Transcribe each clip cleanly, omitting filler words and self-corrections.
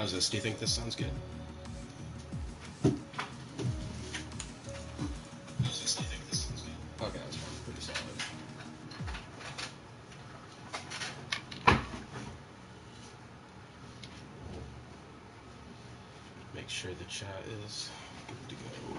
How's this? Do you think this sounds good? Okay, that's fine. Pretty solid. Make sure the chat is good to go.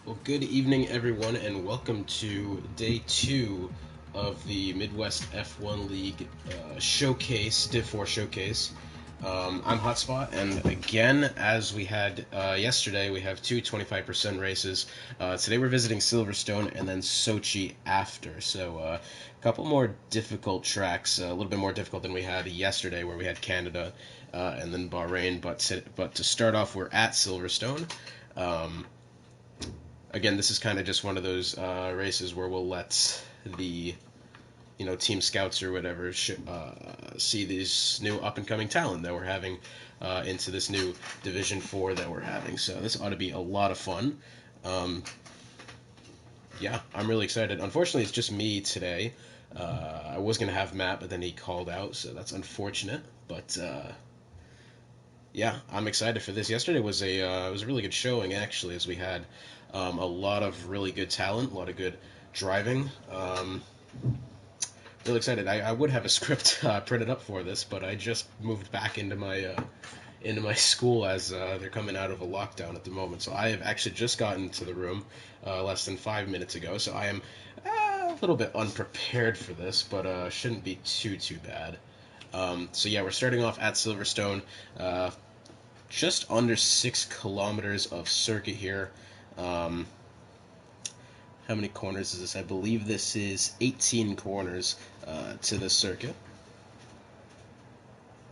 Well, good evening, everyone, and welcome to day 2 of the Midwest F1 League showcase, Div 4 showcase. I'm Hotspot, and again, as we had yesterday, we have two 25% races. Today we're visiting Silverstone and then Sochi after, so a couple more difficult tracks, a little bit more difficult than we had yesterday where we had Canada and then Bahrain, but to start off, we're at Silverstone. Again, this is kind of just one of those races where we'll let the team scouts or whatever see these new up-and-coming talent that we're having into this new Division 4 that we're having. So this ought to be a lot of fun. Yeah, I'm really excited. Unfortunately, it's just me today. I was going to have Matt, but then he called out, so that's unfortunate. But yeah, I'm excited for this. Yesterday was a really good showing, actually, as we had a lot of really good talent, a lot of good driving. Really excited. I would have a script printed up for this, but I just moved back into my school as they're coming out of a lockdown at the moment. So I have actually just gotten to the room less than 5 minutes ago. So I am a little bit unprepared for this, but shouldn't be too bad. So yeah, we're starting off at Silverstone. Just under 6 kilometers of circuit here. How many corners is this? I believe this is 18 corners to this circuit.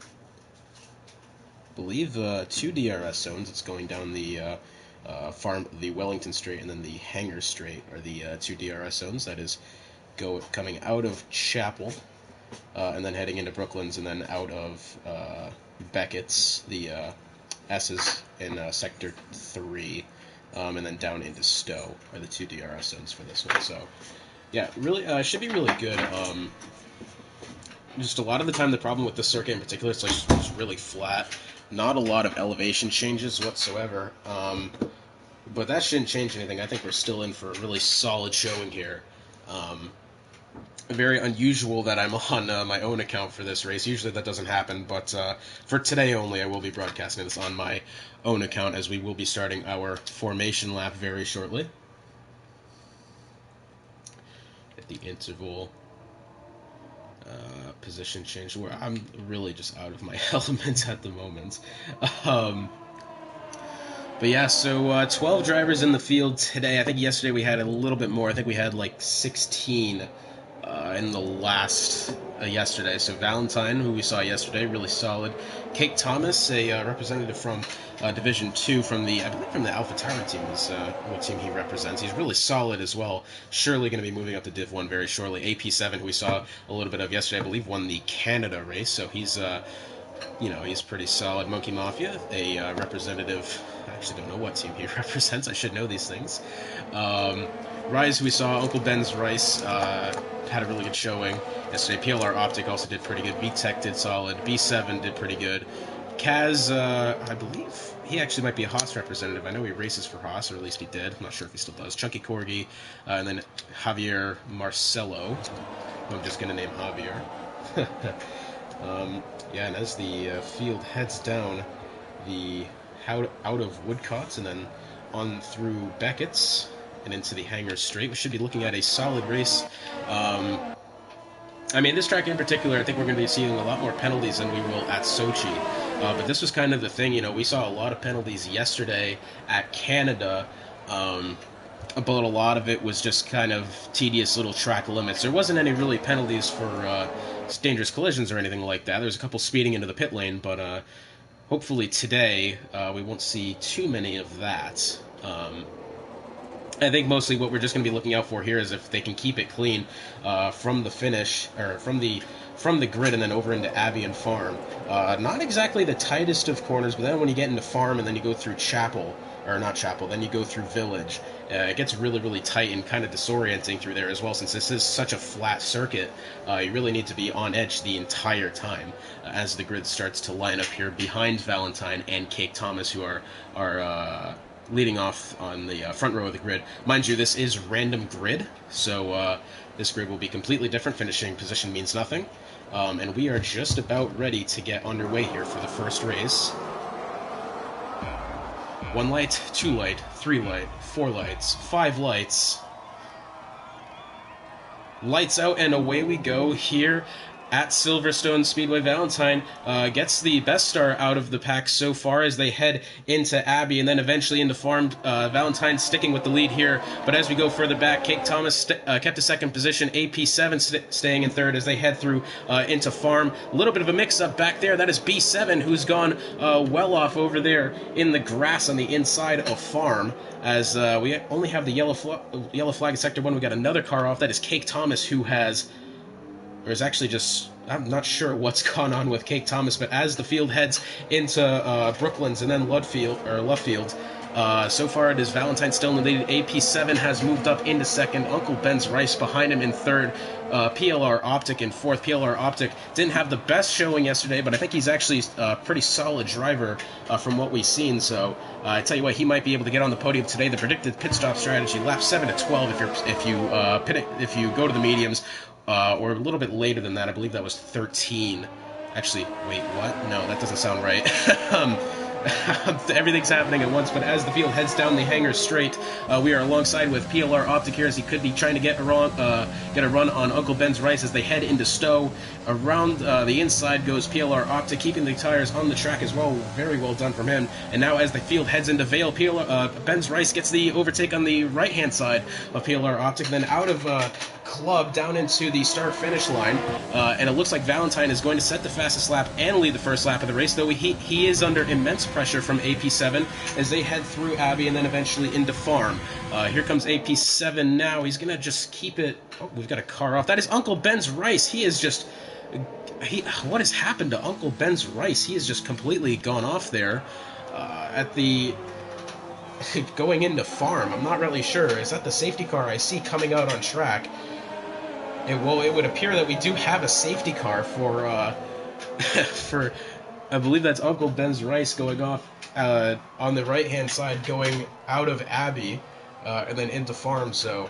I believe 2 DRS zones. It's going down the the Wellington Straight and then the Hangar Straight are the 2 DRS zones. That is coming out of Chapel and then heading into Brooklands and then out of Beckett's, the S's in Sector 3. And then down into Stowe are the 2 DRS zones for this one. So, yeah, really should be really good. Just a lot of the time, the problem with this circuit in particular is it's just really flat. Not a lot of elevation changes whatsoever. But that shouldn't change anything. I think we're still in for a really solid showing here. Very unusual that I'm on my own account for this race. Usually that doesn't happen, but for today only, I will be broadcasting this on my own account as we will be starting our formation lap very shortly. At the interval position change, where I'm really just out of my element at the moment. But yeah, so 12 drivers in the field today. I think yesterday we had a little bit more. I think we had like 16 in the last yesterday. So Valentine, who we saw yesterday, really solid. Kate Thomas, a representative from Division 2 from the, I believe from the Alpha Tower team is what team he represents. He's really solid as well. Surely going to be moving up to Div 1 very shortly. AP7, who we saw a little bit of yesterday, I believe won the Canada race, so he's he's pretty solid. Monkey Mafia, a representative. I actually don't know what team he represents. I should know these things. Rise, who we saw, Uncle Ben's Rice, had a really good showing yesterday. PLR Optic also did pretty good. VTech did solid. B7 did pretty good. Kaz, I believe he actually might be a Haas representative. I know he races for Haas, or at least he did. I'm not sure if he still does. Chunky Corgi, and then Javier Marcelo, who I'm just going to name Javier. And as the field heads down the out of Woodcott's and then on through Beckett's and into the Hangar Straight, we should be looking at a solid race. This track in particular, I think we're going to be seeing a lot more penalties than we will at Sochi. But this was kind of the thing, we saw a lot of penalties yesterday at Canada, but a lot of it was just kind of tedious little track limits. There wasn't any really penalties for dangerous collisions or anything like that. There was a couple speeding into the pit lane, but hopefully today we won't see too many of that. I think mostly what we're just going to be looking out for here is if they can keep it clean from the finish, or from the grid and then over into Abbey and Farm. Not exactly the tightest of corners, but then when you get into Farm and then you go through then you go through Village. It gets really, really tight and kind of disorienting through there as well, since this is such a flat circuit. You really need to be on edge the entire time as the grid starts to line up here behind Valentine and Cake Thomas, who are leading off on the front row of the grid. Mind you, this is random grid, so this grid will be completely different. Finishing position means nothing. And we are just about ready to get underway here for the first race. 1 light, 2 light, 3 light, 4 lights, 5 lights. Lights out and away we go here at Silverstone Speedway. Valentine gets the best star out of the pack so far as they head into Abbey and then eventually into Farm. Valentine sticking with the lead here, but as we go further back, Cake Thomas kept a second position. AP7 staying in third as they head through into Farm. A little bit of a mix-up back there. That is B7, who's gone well off over there in the grass on the inside of Farm. As we only have the yellow flag in Sector 1, we got another car off. That is Cake Thomas, who has... or is actually just, I'm not sure what's gone on with Cake Thomas, but as the field heads into Brooklands and then Luffield, so far it is Valentine still in the lead. AP7 has moved up into second. Uncle Ben's Rice behind him in third. PLR Optic in fourth. PLR Optic didn't have the best showing yesterday, but I think he's actually a pretty solid driver from what we've seen. So I tell you what, he might be able to get on the podium today. The predicted pit stop strategy, lap 7 to 12 if you go to the mediums. Or a little bit later than that. I believe that was 13. Actually, wait, what? No, that doesn't sound right. Everything's happening at once, but as the field heads down the Hangar Straight, we are alongside with PLR Optic here as he could be trying to get a run on Uncle Ben's Rice as they head into Stowe. Around the inside goes PLR Optic, keeping the tires on the track as well. Very well done from him. And now as the field heads into Vale, Ben's Rice gets the overtake on the right-hand side of PLR Optic, then out of Club down into the start-finish line, and it looks like Valentine is going to set the fastest lap and lead the first lap of the race, though he is under immense pressure from AP7 as they head through Abbey and then eventually into Farm. Here comes AP7 now. He's going to just keep it... Oh, we've got a car off. That is Uncle Ben's Rice. He is just... what has happened to Uncle Ben's Rice? He has just completely gone off there at the... going into Farm. I'm not really sure. Is that the safety car I see coming out on track? It would appear that we do have a safety car for I believe that's Uncle Ben's Rice going off on the right-hand side, going out of Abbey and then into Farm. So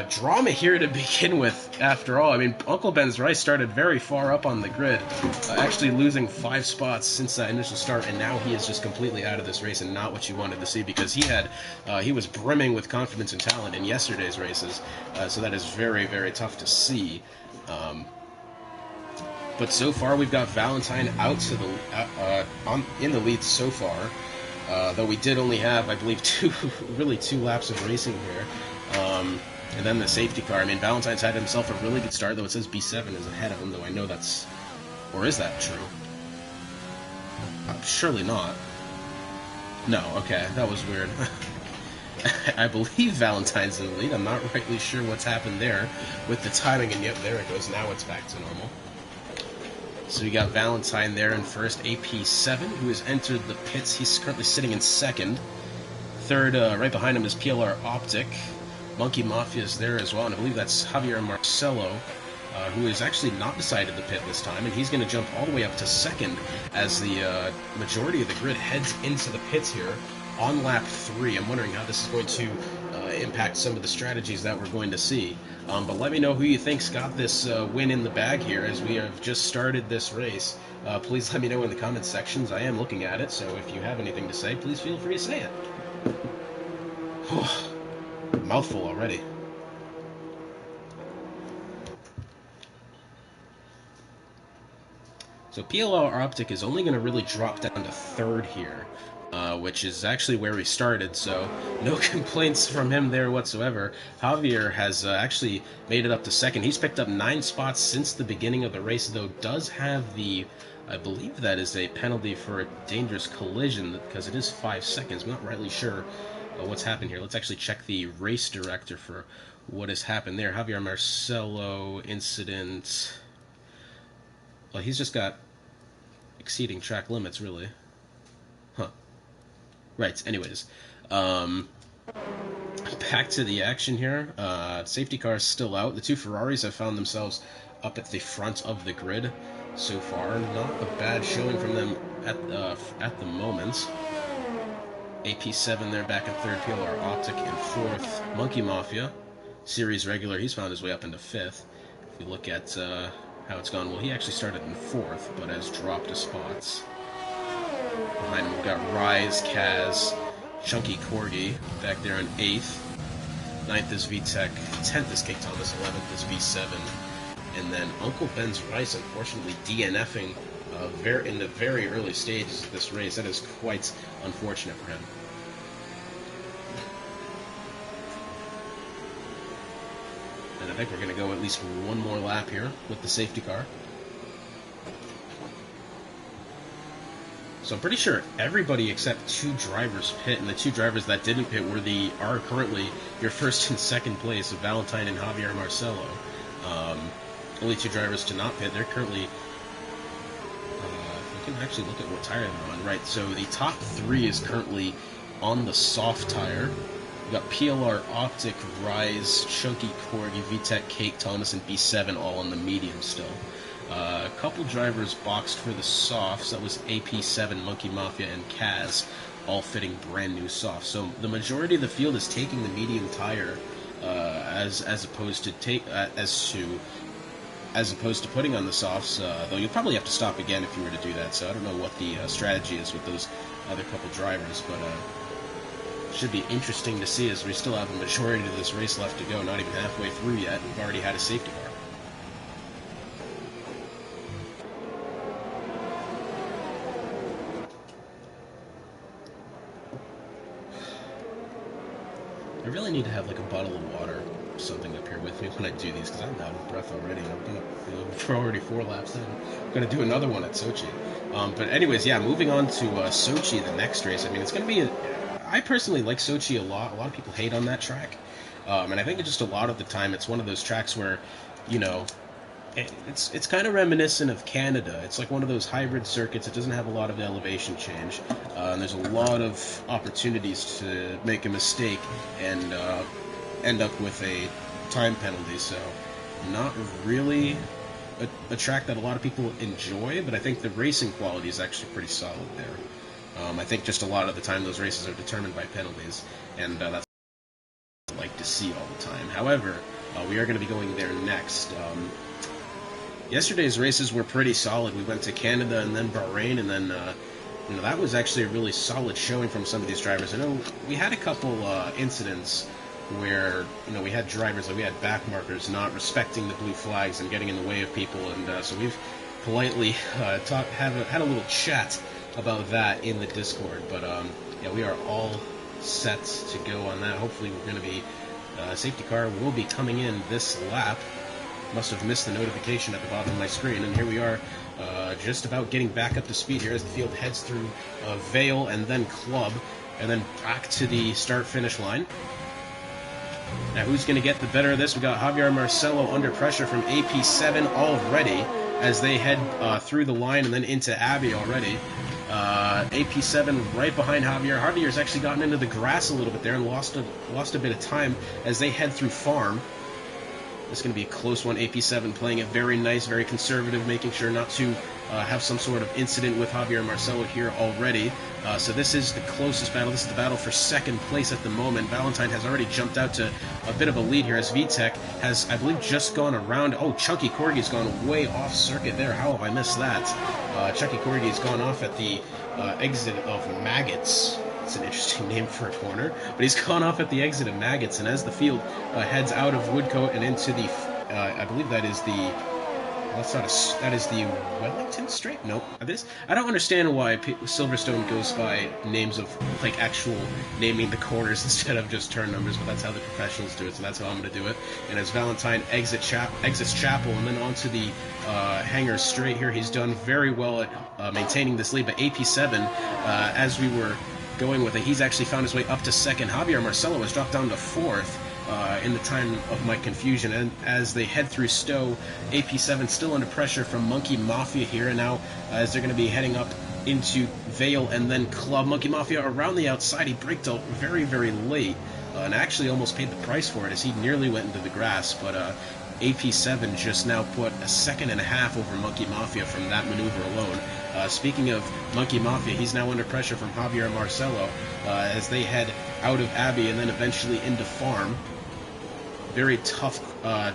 drama here to begin with, after all. I mean, Uncle Ben's Rice started very far up on the grid, actually losing 5 spots since that initial start, and now he is just completely out of this race and not what you wanted to see, because he was brimming with confidence and talent in yesterday's races, so that is very, very tough to see. But so far, we've got Valentine out to the in the lead so far, though we did only have, I believe, two laps of racing here. And then the safety car. I mean, Valentine's had himself a really good start, though it says B7 is ahead of him, though I know that's... Or is that true? Surely not. No, okay, that was weird. I believe Valentine's in the lead. I'm not rightly sure what's happened there with the timing, and yep, there it goes. Now it's back to normal. So we got Valentine there in first, AP7, who has entered the pits. He's currently sitting in second. Third, right behind him is PLR Optic. Monkey Mafia is there as well, and I believe that's Javier Marcelo, who has actually not decided to pit this time, and he's going to jump all the way up to second as the majority of the grid heads into the pits here on lap 3. I'm wondering how this is going to impact some of the strategies that we're going to see. But let me know who you think's got this win in the bag here as we have just started this race. Please let me know in the comments sections. I am looking at it, so if you have anything to say, please feel free to say it. Mouthful already. So PLR Optic is only going to really drop down to third here, which is actually where we started, so no complaints from him there whatsoever. Javier has actually made it up to second. He's picked up 9 spots since the beginning of the race, though does have the, I believe that is a penalty for a dangerous collision, because it is 5 seconds. I'm not rightly sure what's happened here. Let's actually check the race director for what has happened there. Javier Marcelo incident. Well, he's just got exceeding track limits, really. Huh. Right, anyways. Back to the action here. Safety car is still out. The 2 Ferraris have found themselves up at the front of the grid so far. Not a bad showing from them at the moment. AP7 there back in third, PLR Optic in fourth. Monkey Mafia, series regular, he's found his way up into fifth. If we look at how it's gone, well, he actually started in fourth, but has dropped a spots. Behind him, we've got Rise, Kaz, Chunky Corgi back there in 8th. 9th is VTech, 10th is Cake Thomas, 11th is V7. And then Uncle Ben's Rice, unfortunately, DNFing in the very early stages of this race. That is quite unfortunate for him. And I think we're going to go at least one more lap here with the safety car. So I'm pretty sure everybody except 2 drivers pit, and the 2 drivers that didn't pit are currently your first and second place of Valentine and Javier Marcelo. Only 2 drivers to not pit. They're currently, if we can actually look at what tire they're on. Right, so the top 3 is currently on the soft tire. We've got PLR Optic, Rise, Chunky Corgi, VTech, Cake Thomas, and B7 all on the medium still. A couple drivers boxed for the softs. That was AP7, Monkey Mafia, and Kaz, all fitting brand new softs. So the majority of the field is taking the medium tire, as opposed to putting on the softs. Though you'll probably have to stop again if you were to do that. So I don't know what the strategy is with those other couple drivers, but should be interesting to see as we still have a majority of this race left to go. Not even halfway through yet. We've already had a safety car. I really need to have like a bottle of water or something up here with me when I do these, because I'm out of breath already. We're already 4 laps in. I'm going to do another one at Sochi. But anyways, yeah, moving on to Sochi, the next race. I mean, it's going to be I personally like Sochi a lot. A lot of people hate on that track. And I think just a lot of the time it's one of those tracks where, you know, it's kind of reminiscent of Canada. It's like one of those hybrid circuits. It doesn't have a lot of elevation change. And there's a lot of opportunities to make a mistake and end up with a time penalty. So not really a track that a lot of people enjoy, but I think the racing quality is actually pretty solid there. I think just a lot of the time those races are determined by penalties, and that's what I like to see all the time. However, we are going to be going there next. Yesterday's races were pretty solid. We went to Canada and then Bahrain, and then that was actually a really solid showing from some of these drivers. I know we had a couple incidents where we had drivers, like we had back markers not respecting the blue flags and getting in the way of people, and so we've politely had a little chat about that in the Discord. But yeah, we are all set to go on that. Hopefully we're going to be Safety car will be coming in this lap. Must have missed the notification at the bottom of my screen, and here we are, just about getting back up to speed here as the field heads through Vale and then Club, and then back to the start-finish line. Now, who's going to get the better of this? We got Javier Marcelo under pressure from AP7 already as they head through the line and then into Abbey already. AP7 right behind Javier. Javier's actually gotten into the grass a little bit there and lost a bit of time as they head through Farm. It's going to be a close one. AP7 playing it very nice, very conservative, making sure not to have some sort of incident with Javier Marcelo here already. So this is the closest battle. This is the battle for second place at the moment. Valentine has already jumped out to a bit of a lead here as VTech has, I believe, just gone around. Oh, Chunky Corgi's gone way off circuit there. How have I missed that? Chunky Corgi's gone off at the exit of Maggots. It's an interesting name for a corner, but he's gone off at the exit of Maggots, and as the field heads out of Woodcote and into the, I believe that is the, that is the Wellington Straight? Nope. I don't understand why Silverstone goes by names of, like, actual naming the corners instead of just turn numbers, but that's how the professionals do it, so that's how I'm going to do it. And as Valentine exits Chapel and then onto the Hangar Straight here, he's done very well at maintaining this lead, but AP7, as we were going with it, he's actually found his way up to second. Javier Marcelo has dropped down to fourth in the time of my confusion, and as they head through Stowe, AP7 still under pressure from Monkey Mafia here, and now as they're going to be heading up into Vale and then Club. Monkey Mafia around the outside, he braked out very, very late, and actually almost paid the price for it as he nearly went into the grass, but AP7 just now put a second and a half over Monkey Mafia from that maneuver alone. Speaking of Monkey Mafia, he's now under pressure from Javier Marcelo as they head out of Abbey and then eventually into Farm. Very tough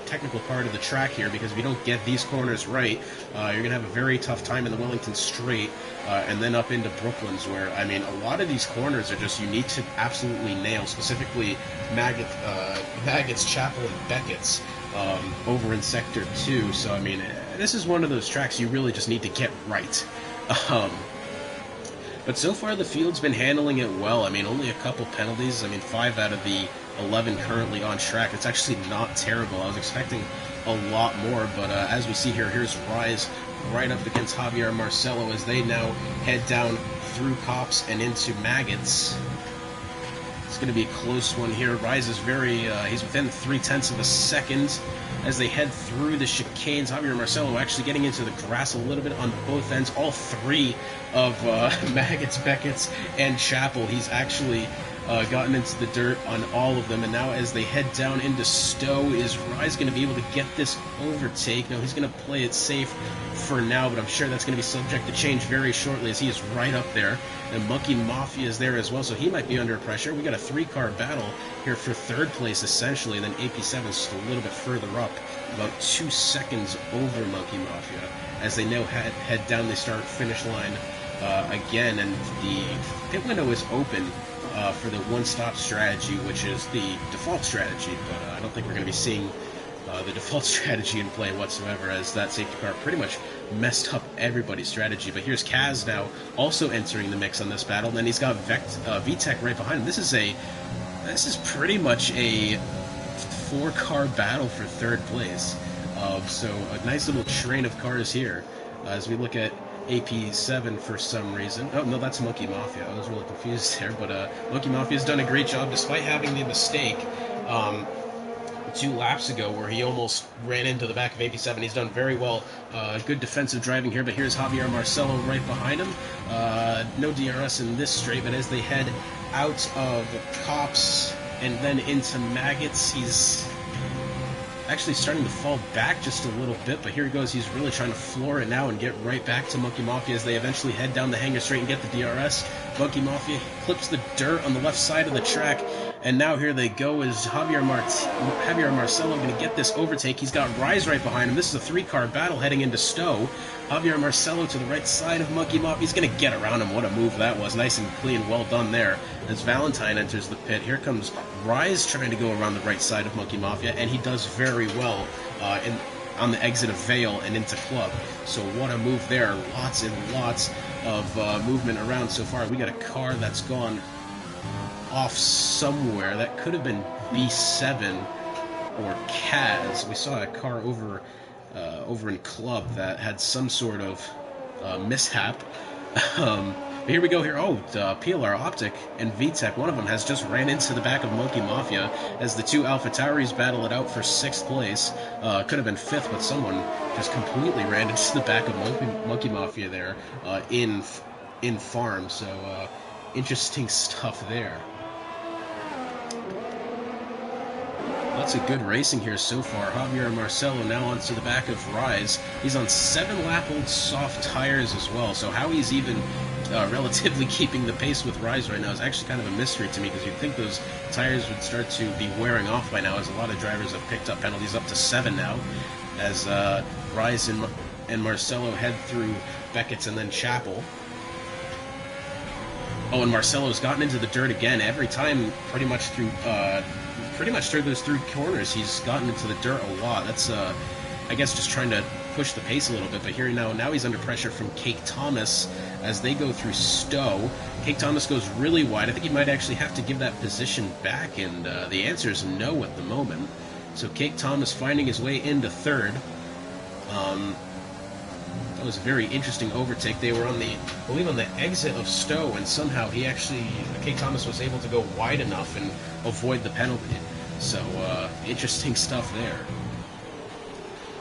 technical part of the track here, because if you don't get these corners right, you're going to have a very tough time in the Wellington Straight and then up into Brooklands, where, I mean, a lot of these corners are just, you need to absolutely nail, specifically Maggots, Chapel, and Beckett's over in Sector 2. So, I mean, this is one of those tracks you really just need to get right. But so far the field's been handling it well. I mean, only a couple penalties. I mean, 5 out of the 11 currently on track. It's actually not terrible. I was expecting a lot more, but as we see here, here's Rise right up against Javier Marcelo as they now head down through Cops and into Maggots. It's going to be a close one here. Rise is he's within 0.3 of a second as they head through the chicanes. Javier Marcelo actually getting into the grass a little bit on both ends. All 3 of Maggots, Beckett's, and Chapel. He's actually gotten into the dirt on all of them, and now as they head down into Stowe, is Rise going to be able to get this overtake? No, he's going to play it safe for now, but I'm sure that's going to be subject to change very shortly as he is right up there, and Monkey Mafia is there as well, so he might be under pressure. We got a 3-car battle here for 3rd place essentially, and then AP7 is just a little bit further up, about 2 seconds over Monkey Mafia as they now head down the start-finish line again, and the pit window is open for the one-stop strategy, which is the default strategy, but I don't think we're going to be seeing the default strategy in play whatsoever, as that safety car pretty much messed up everybody's strategy. But here's Kaz now also entering the mix on this battle, and then he's got VTech right behind him. This is pretty much a 4-car battle for 3rd place. So a nice little train of cars here as we look at AP7 for some reason. Oh, no, that's Monkey Mafia. I was really confused there, but Monkey Mafia's done a great job despite having the mistake 2 laps ago where he almost ran into the back of AP7. He's done very well. Good defensive driving here, but here's Javier Marcelo right behind him. No DRS in this straight, but as they head out of Cops and then into Maggots, he's actually starting to fall back just a little bit, but here he goes. He's really trying to floor it now and get right back to Monkey Mafia as they eventually head down the Hangar Straight and get the DRS. Monkey Mafia clips the dirt on the left side of the track, and now here they go. Is Javier Marcelo going to get this overtake? He's got Rise right behind him. This is a 3-car battle heading into Stowe. Javier Marcelo to the right side of Monkey Mafia. He's going to get around him. What a move that was. Nice and clean. Well done there. As Valentine enters the pit, here comes Rise trying to go around the right side of Monkey Mafia, and he does very well on the exit of Vale and into Club. So what a move there. Lots and lots of movement around so far. We got a car that's gone off somewhere. That could have been B7 or Kaz. We saw a car over in Club that had some sort of mishap. But here we go here. Oh, PLR Optic and VTech, one of them has just ran into the back of Monkey Mafia as the two Alpha Tauris battle it out for 6th place. Could have been 5th, but someone just completely ran into the back of Monkey Mafia there in farm. So interesting stuff there. Lots of good racing here so far. Javier and Marcelo now onto the back of Rise. He's on 7-lap-old soft tires as well, so how he's even relatively keeping the pace with Rise right now is actually kind of a mystery to me, because you'd think those tires would start to be wearing off by now, as a lot of drivers have picked up penalties up to 7 now, as Rise and Marcelo head through Beckett's and then Chapel. Oh, and Marcelo's gotten into the dirt again. Every time, pretty much through those 3 corners, he's gotten into the dirt a lot. That's, I guess, just trying to push the pace a little bit. But here now he's under pressure from Cake Thomas as they go through Stowe. Cake Thomas goes really wide. I think he might actually have to give that position back, and the answer is no at the moment. So Cake Thomas finding his way into 3rd. That was a very interesting overtake. They were I believe on the exit of Stowe, and somehow Cake Thomas was able to go wide enough and avoid the penalty. So, interesting stuff there.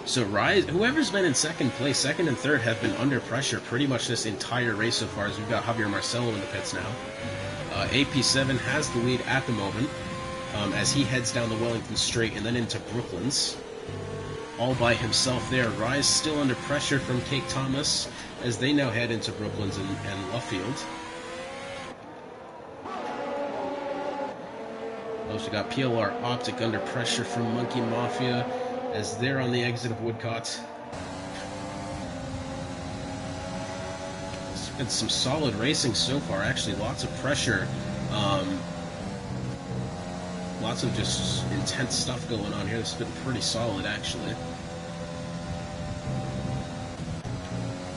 So Rise, whoever's been in 2nd place, 2nd and 3rd have been under pressure pretty much this entire race so far, as we've got Javier Marcelo in the pits now. AP7 has the lead at the moment, as he heads down the Wellington Straight and then into Brooklands. All by himself there. Rise still under pressure from Cake Thomas as they now head into Brooklands and Luffield. Also got PLR Optic under pressure from Monkey Mafia as they're on the exit of Woodcott. It's been some solid racing so far, actually. Lots of pressure. Lots of just intense stuff going on here. This has been pretty solid, actually.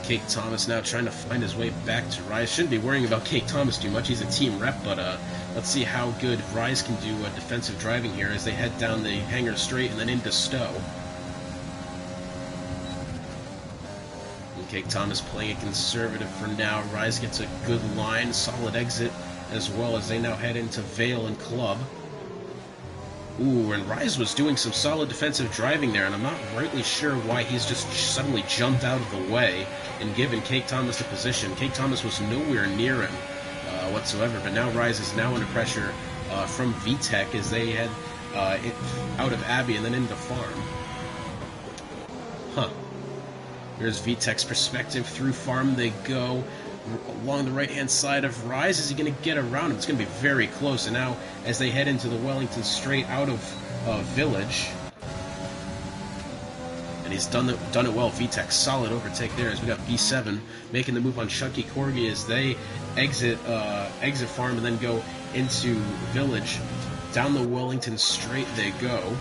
Cake Thomas now trying to find his way back to Rise. Shouldn't be worrying about Cake Thomas too much. He's a team rep, but let's see how good Rise can do defensive driving here as they head down the Hangar Straight and then into Stowe. And Cake Thomas playing it conservative for now. Rise gets a good line, solid exit, as well as they now head into Vale and Club. Ooh, and Rise was doing some solid defensive driving there, and I'm not rightly sure why he's just suddenly jumped out of the way and given Cake Thomas the position. Cake Thomas was nowhere near him whatsoever, but now Rise is now under pressure from VTech as they head out of Abbey and then into Farm. Huh. Here's VTech's perspective. Through Farm they go. Along the right-hand side of Rise. Is he going to get around him? It's going to be very close. And now, as they head into the Wellington Straight out of Village, and he's done it well. VTech, solid overtake there. As we got B7 making the move on Chunky Corgi as they exit Farm and then go into Village. Down the Wellington Straight they go.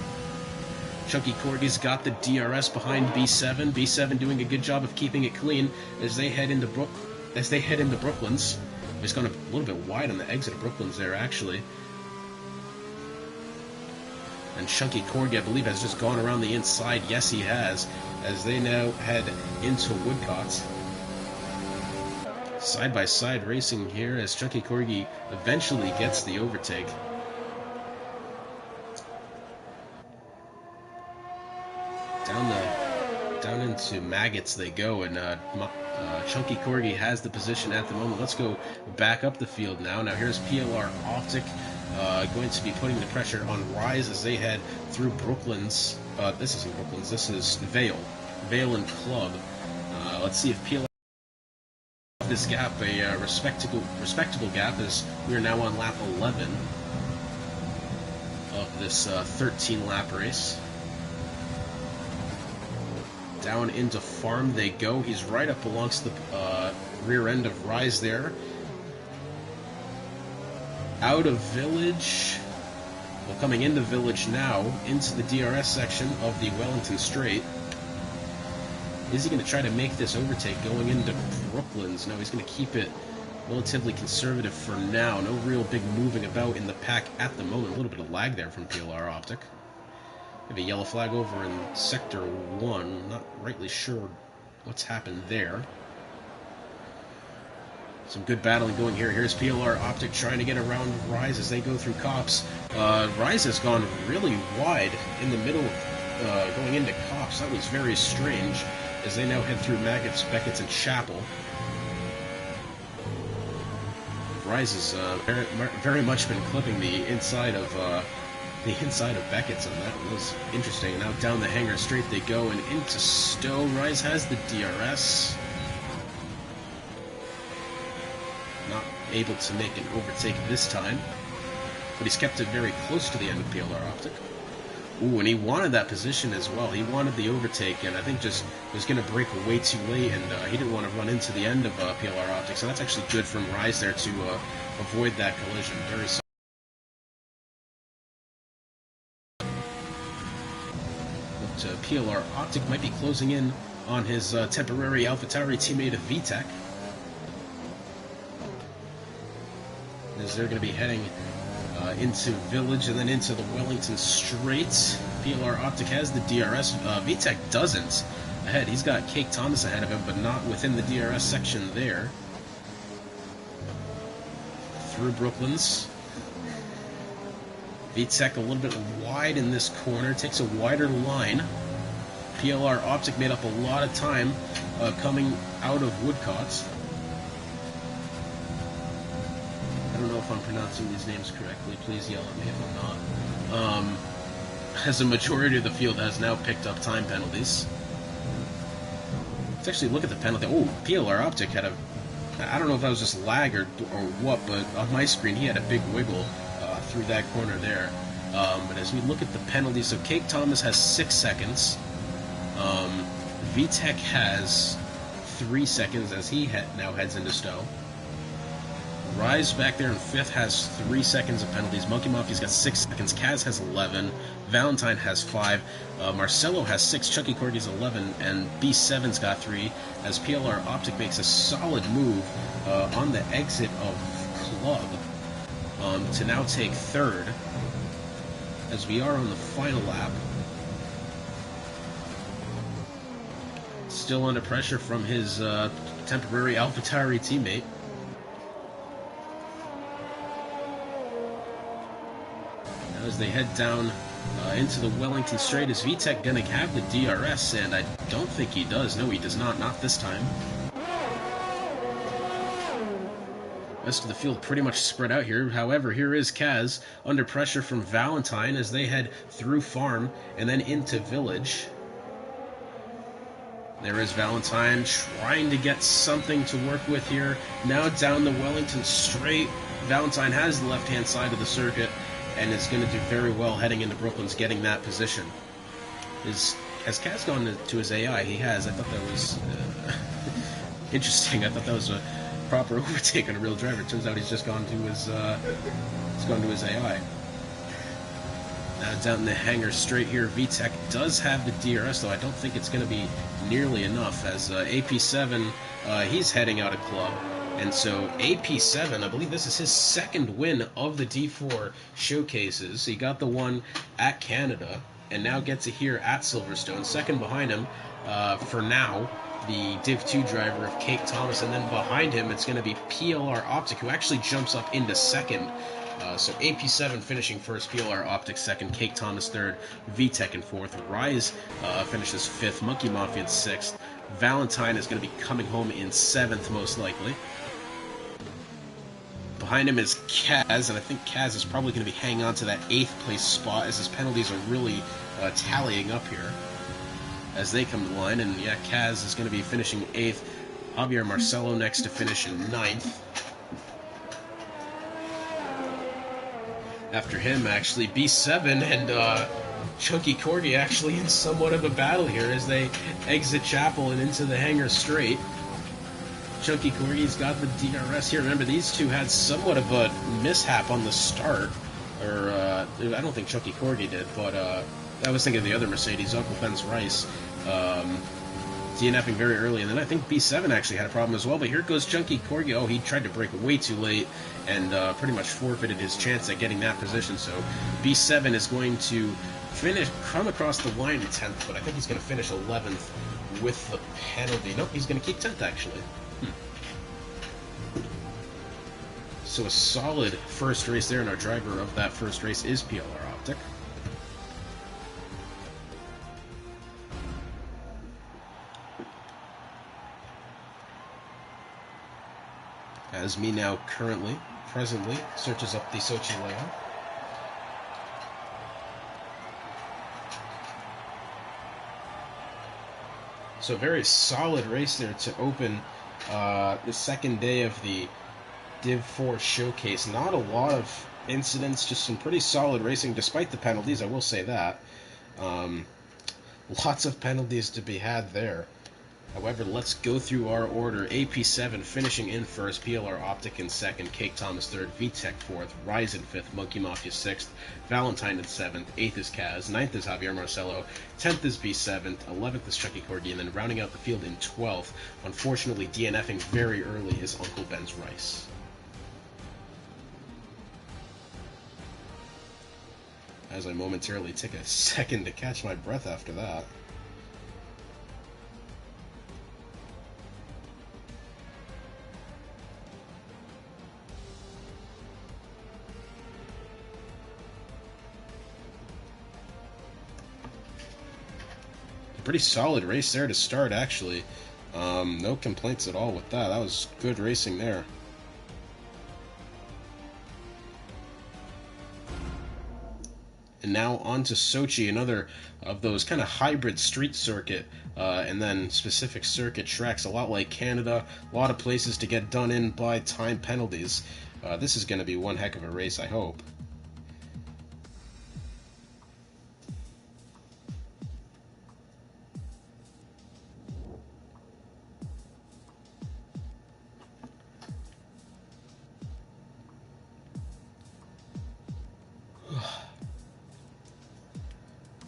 Chunky Corgi's got the DRS behind B7. B7 doing a good job of keeping it clean as they head into Brooklands. He's gone a little bit wide on the exit of Brooklands there, actually. And Chunky Corgi, I believe, has just gone around the inside. Yes, he has, as they now head into Woodcott. Side-by-side racing here as Chunky Corgi eventually gets the overtake. Down into Maggots they go, and Chunky Corgi has the position at the moment. Let's go back up the field now. Now here's PLR Optic going to be putting the pressure on Rise as they head through Brooklands. This isn't Brooklands, this is Vale and Club. Let's see if PLR this gap a respectable gap, as we are now on lap 11 of this 13-lap race. Down into Farm they go. He's right up alongst the rear end of Rise there. Out of Village. Well, coming into Village now, into the DRS section of the Wellington Straight. Is he going to try to make this overtake going into Brooklands? No, he's going to keep it relatively conservative for now. No real big moving about in the pack at the moment. A little bit of lag there from PLR Optic. We have a yellow flag over in Sector 1. Not rightly sure what's happened there. Some good battling going here. Here's PLR Optic trying to get around Rise as they go through Cops. Rise has gone really wide in the middle, going into Cops. That was very strange, as they now head through Maggots, Beckett's, and Chapel. Rise has very much been clipping the inside of Beckett's, and that was interesting. Now down the hangar straight they go, and into Stowe. Rise has the DRS. Not able to make an overtake this time, but he's kept it very close to the end of PLR Optic. Ooh, and he wanted that position as well. He wanted the overtake, and I think just was going to break way too late, and he didn't want to run into the end of PLR Optic, so that's actually good from Rise there to avoid that collision. Very solid. But PLR Optic might be closing in on his temporary AlphaTauri teammate of VTech, as they're going to be heading into Village and then into the Wellington Straight. PLR Optic has the DRS. VTech doesn't. Ahead, he's got Cake Thomas ahead of him, but not within the DRS section there. Through Brooklands. VTech a little bit wide in this corner, takes a wider line. PLR Optic made up a lot of time coming out of Woodcott's. I don't know if I'm pronouncing these names correctly. Please yell at me if I'm not. As a majority of the field has now picked up time penalties. Let's actually look at the penalty. Oh, PLR Optic had a... I don't know if that was just lag or what, but on my screen he had a big wiggle through that corner there. But as we look at the penalties, so Cake Thomas has 6 seconds. VTech has 3 seconds as he now heads into Stowe. Rise back there in 5th has 3 seconds of penalties. Monkey Mafia's got 6 seconds. Kaz has 11. Valentine has 5. Marcelo has 6. Chucky Corky's 11. And B7's got 3. As PLR Optic makes a solid move on the exit of Club to now take 3rd. As we are on the final lap. Still under pressure from his temporary AlphaTauri teammate. As they head down into the Wellington Straight, is VTech going to have the DRS? And I don't think he does. No, he does not. Not this time. Rest of the field pretty much spread out here. However, here is Kaz under pressure from Valentine as they head through Farm and then into Village. There is Valentine trying to get something to work with here. Now down the Wellington Straight. Valentine has the left-hand side of the circuit and is going to do very well heading into Brooklands, getting that position. Has Kaz gone to his AI? He has. I thought that was interesting. I thought that was a proper overtake on a real driver. It turns out he's just gone to his AI. Now down in the hangar straight here, VTech does have the DRS, though I don't think it's going to be nearly enough, as AP7, he's heading out of Club. And so AP7, I believe this is his 2nd win of the D4 showcases. He got the one at Canada, and now gets it here at Silverstone. 2nd behind him, for now, the Div 2 driver of Cake Thomas, and then behind him it's going to be PLR Optic, who actually jumps up into 2nd. So AP7 finishing 1st, PLR Optic 2nd, Cake Thomas 3rd, VTech in 4th, Rise finishes 5th, Monkey Mafia in 6th, Valentine is going to be coming home in 7th most likely. Behind him is Kaz, and I think Kaz is probably going to be hanging on to that 8th place spot as his penalties are really tallying up here as they come to line. And yeah, Kaz is going to be finishing 8th. Javier Marcelo next to finish in 9th. After him, actually, B7 and Chunky Corgi actually in somewhat of a battle here as they exit Chapel and into the hangar straight. Chunky Corgi's got the DRS here. Remember, these two had somewhat of a mishap on the start. Or, I don't think Chunky Corgi did, but I was thinking of the other Mercedes, Uncle Ben's Rice. DNFing very early, and then I think B7 actually had a problem as well, but here goes Chunky Corgi. Oh, he tried to brake way too late and pretty much forfeited his chance at getting that position, so B7 is going to come across the line 10th, but I think he's going to finish 11th with the penalty. Nope, he's going to keep 10th, actually. So a solid first race there, and our driver of that first race is PLR Optic. As me now presently, searches up the Sochi layout. So a very solid race there to open the second day of the Div 4 showcase. Not a lot of incidents, just some pretty solid racing despite the penalties, I will say that. Lots of penalties to be had there. However, let's go through our order. AP7 finishing in first, PLR Optic in second, Cake Thomas third, VTech fourth, Ryzen fifth, Monkey Mafia sixth, Valentine in seventh, eighth is Kaz, ninth is Javier Marcelo, 10th is B7th, 11th is Chucky Corgi, and then rounding out the field in 12th, unfortunately DNFing very early, is Uncle Ben's Rice. As I momentarily take a second to catch my breath after that. Pretty solid race there to start, actually. No complaints at all with that. That was good racing there. And now on to Sochi, another of those kind of hybrid street circuit and then specific circuit tracks, a lot like Canada, a lot of places to get done in by time penalties. This is going to be one heck of a race, I hope.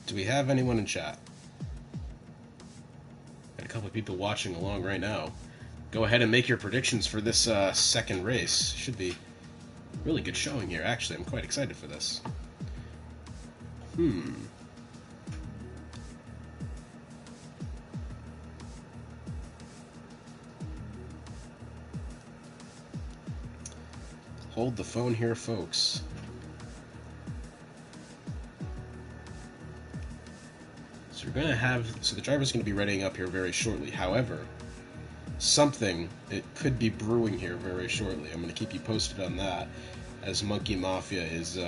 Do we have anyone in chat? Got a couple of people watching along right now. Go ahead and make your predictions for this second race. Should be a really good showing here, actually. I'm quite excited for this. Hold the phone here, folks. So we're going to have, the driver's going to be readying up here very shortly. However, it could be brewing here very shortly. I'm going to keep you posted on that, as Monkey Mafia is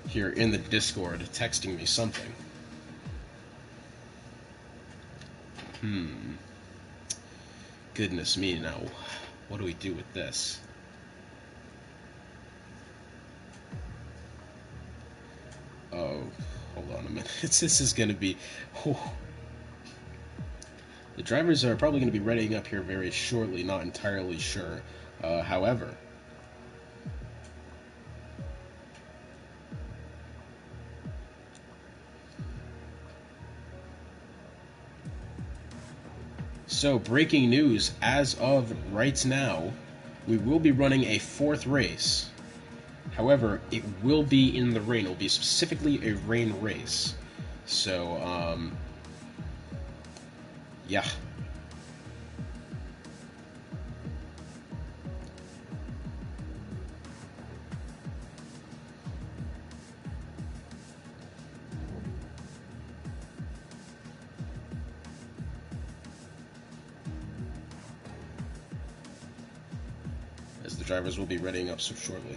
here in the Discord texting me something. Goodness me, now what do we do with this? Oh, hold on a minute. This is going to be... The drivers are probably going to be readying up here very shortly, not entirely sure. However... So, breaking news, as of right now, we will be running a fourth race. However, it will be in the rain. It will be specifically a rain race. So, yeah. As the drivers will be readying up so shortly.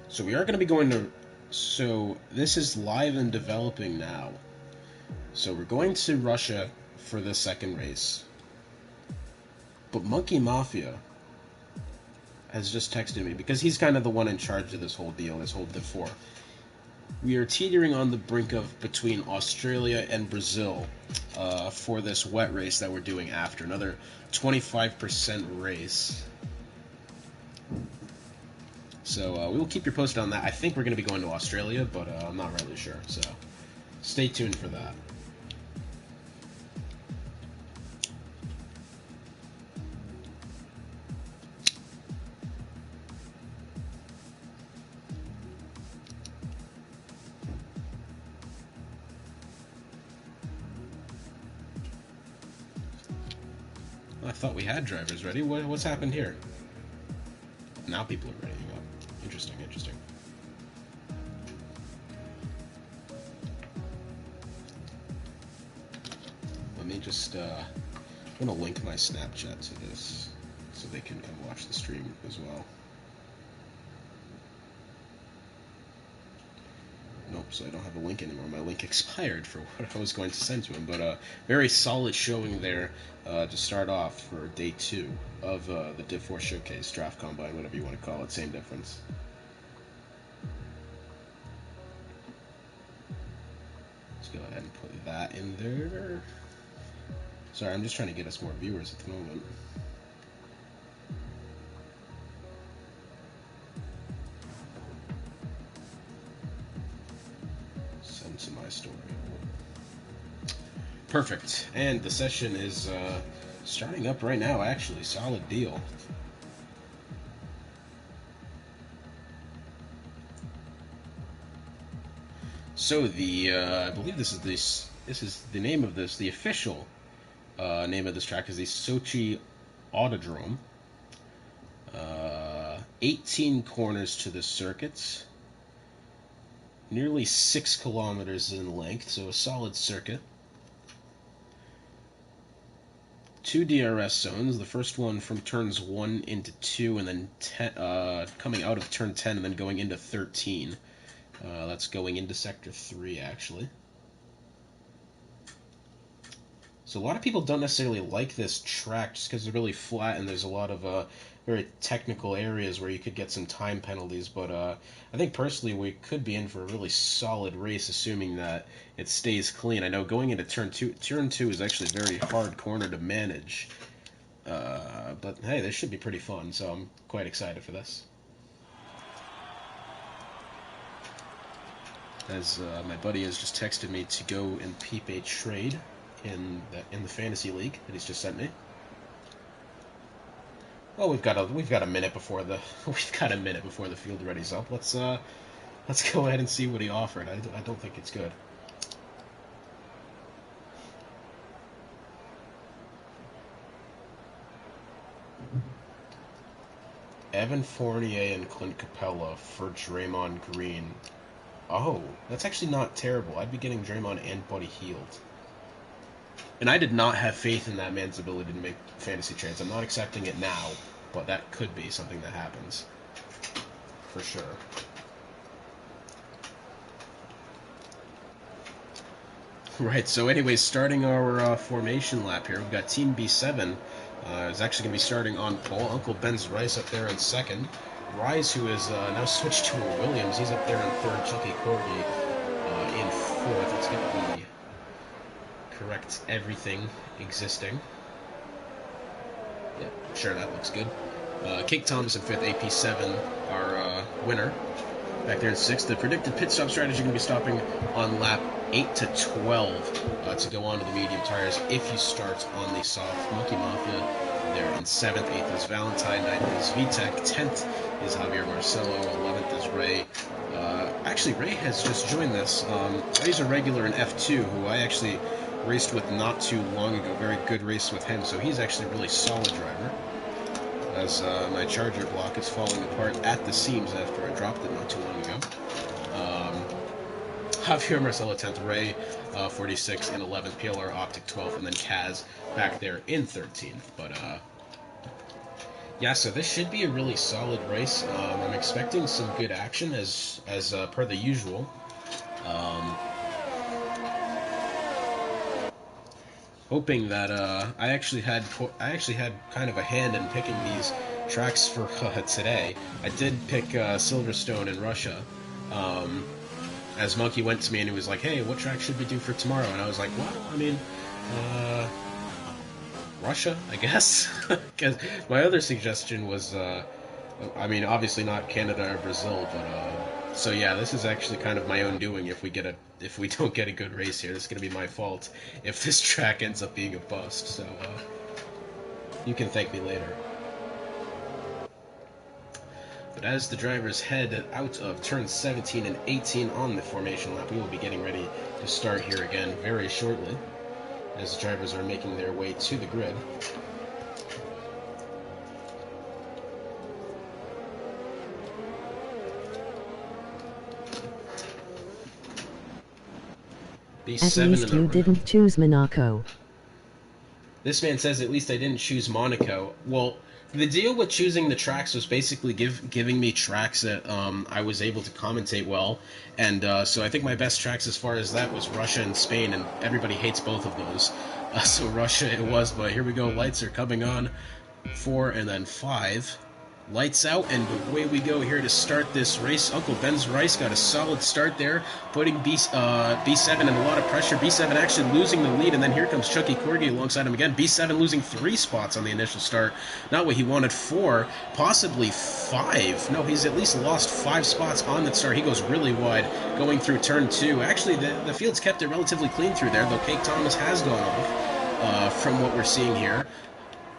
So we are going to be going to... So this is live and developing now. So we're going to Russia for the second race. But Monkey Mafia has just texted me, because he's kind of the one in charge of this whole deal, this whole Div 4. We are teetering on the brink of between Australia and Brazil for this wet race that we're doing after. Another 25% race. So we will keep you posted on that. I think we're going to be going to Australia, but I'm not really sure. So stay tuned for that. I thought we had drivers ready. What's happened here? Now people are ready to go. Interesting, interesting. Let me just, I'm going to link my Snapchat to this so they can come watch the stream as well. Nope, so I don't have a link anymore. My link expired for what I was going to send to him, but very solid showing there to start off for day 2 of the Div 4 Showcase, Draft Combine, whatever you want to call it, same difference. Let's go ahead and put that in there. Sorry, I'm just trying to get us more viewers at the moment. Send to my story. Perfect. And the session is starting up right now, actually. Solid deal. So the I believe this is the name of this. The official name of this track is the Sochi Autodrome. 18 corners to the circuits. Nearly 6 kilometers in length, so a solid circuit. 2 DRS zones. The first one from turns 1 into 2, and then coming out of turn 10 and then going into 13. That's going into Sector 3, actually. So a lot of people don't necessarily like this track just because it's really flat and there's a lot of very technical areas where you could get some time penalties. But I think personally we could be in for a really solid race, assuming that it stays clean. I know going into turn 2 is actually a very hard corner to manage. But hey, this should be pretty fun, so I'm quite excited for this. As my buddy has just texted me to go and peep a trade in the fantasy league that he's just sent me. Well, we've got a minute before the field ready's up. Let's go ahead and see what he offered. I don't think it's good. Evan Fournier and Clint Capella for Draymond Green. Oh, that's actually not terrible. I'd be getting Draymond and Buddy Hield. And I did not have faith in that man's ability to make fantasy trades. I'm not accepting it now, but that could be something that happens. For sure. Right, so anyways, starting our formation lap here, we've got Team B7 is actually going to be starting on pole. Uncle Ben's Rice up there in second. Rise, who is now switched to a Williams, he's up there in third. Chucky Courtney in fourth. It's going to be correct everything existing. Yeah, sure, that looks good. Kate Thomas in fifth, AP7, our winner. Back there in sixth. The predicted pit stop strategy going to be stopping on lap 8 to 12 to go on to the medium tires if you start on the soft. Monkey Mafia there in 7th, 8th is Valentine, 9th is VTech, 10th is Javier Marcelo, 11th is Ray. Actually, Ray has just joined this. Ray's a regular in F2, who I actually raced with not too long ago. Very good race with him, so he's actually a really solid driver. As my charger block is falling apart at the seams after I dropped it not too long ago. Javier Marcelo 10th, Ray 46th, and 11th, PLR Optic 12th, and then Kaz back there in 13th. But yeah, so this should be a really solid race. I'm expecting some good action as per the usual. Hoping that I actually had kind of a hand in picking these tracks for today. I did pick Silverstone in Russia, as Monkey went to me and he was like, hey, what track should we do for tomorrow? And I was like, well, I mean, Russia, I guess. Because my other suggestion was, I mean, obviously not Canada or Brazil, but so yeah, this is actually kind of my own doing. If we don't get a good race here, this is gonna be my fault if this track ends up being a bust. So you can thank me later. But as the drivers head out of turns 17 and 18 on the formation lap, we will be getting ready to start here again very shortly, as the drivers are making their way to the grid. At least you didn't choose Monaco. This man says, at least I didn't choose Monaco. Well, the deal with choosing the tracks was basically giving me tracks that I was able to commentate well. And so I think my best tracks as far as that was Russia and Spain, and everybody hates both of those. So Russia it was, but here we go. Lights are coming on. 4 and then 5. Lights out, and away we go here to start this race. Uncle Ben's Rice got a solid start there, putting B7 in a lot of pressure. B7 actually losing the lead, and then here comes Chucky Corgi alongside him again. B7 losing 3 spots on the initial start. Not what he wanted, 4, possibly 5. No, he's at least lost 5 spots on that start. He goes really wide going through turn 2. Actually, the field's kept it relatively clean through there, though Cake Thomas has gone off from what we're seeing here.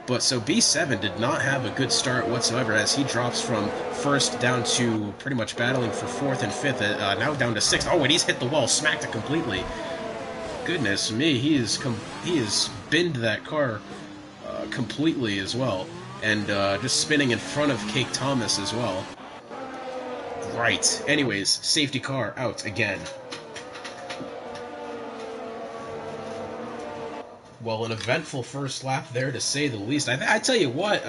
But so B7 did not have a good start whatsoever, as he drops from first down to pretty much battling for 4th and 5th, now down to 6th. Oh, and he's hit the wall, smacked it completely. Goodness me, he has binned that car completely as well, and just spinning in front of Cake Thomas as well. Right. Anyways, safety car out again. Well, an eventful first lap there, to say the least. I tell you what,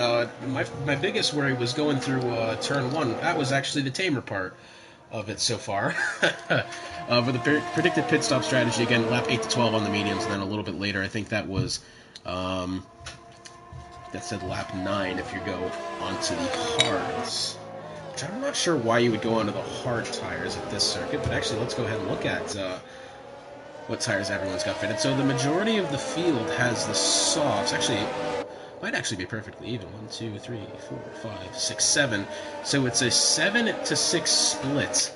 my biggest worry was going through turn 1. That was actually the tamer part of it so far. For the predicted pit stop strategy, again, lap 8 to 12 on the mediums, and then a little bit later, I think that was, that said lap 9 if you go onto the hards. Which I'm not sure why you would go onto the hard tires at this circuit, but actually let's go ahead and look at what tires everyone's got fitted. So the majority of the field has the softs. Actually, might actually be perfectly even. 1, 2, 3, 4, 5, 6, 7. So it's a 7 to 6 split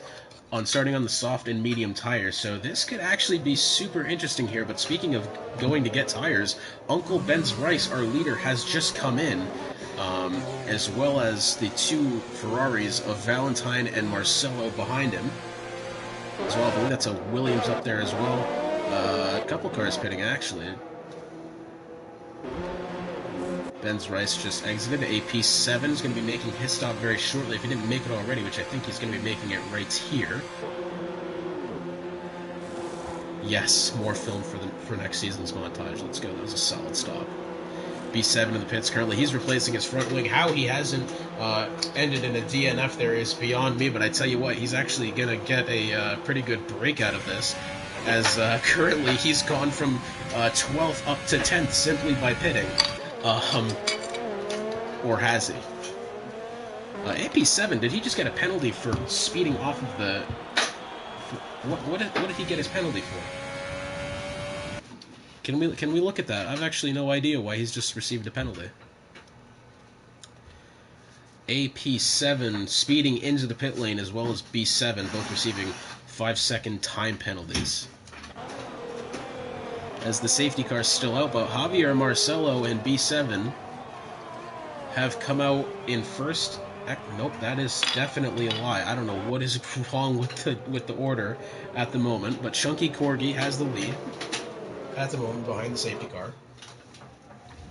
on starting on the soft and medium tires. So this could actually be super interesting here. But speaking of going to get tires, Uncle Ben's Rice, our leader, has just come in, as well as the 2 Ferraris of Valentine and Marcello behind him. As well, I believe that's a Williams up there as well. A couple cars pitting, actually. Ben's Rice just exited. AP7 is going to be making his stop very shortly, if he didn't make it already, which I think he's going to be making it right here. Yes, more film for next season's montage. Let's go. That was a solid stop. B7 in the pits currently. He's replacing his front wing. How he hasn't ended in a DNF there is beyond me, but I tell you what, he's actually going to get a pretty good break out of this, as currently he's gone from 12th up to 10th simply by pitting. Or has he? AP7, did he just get a penalty for speeding off of the... What did he get his penalty for? Can we look at that? I've actually no idea why he's just received a penalty. AP7 speeding into the pit lane, as well as B7, both receiving 5-second time penalties. As the safety car's still out, but Javier Marcello and B7 have come out in first. Nope, that is definitely a lie. I don't know what is wrong with the order at the moment, but Chunky Corgi has the lead at the moment behind the safety car.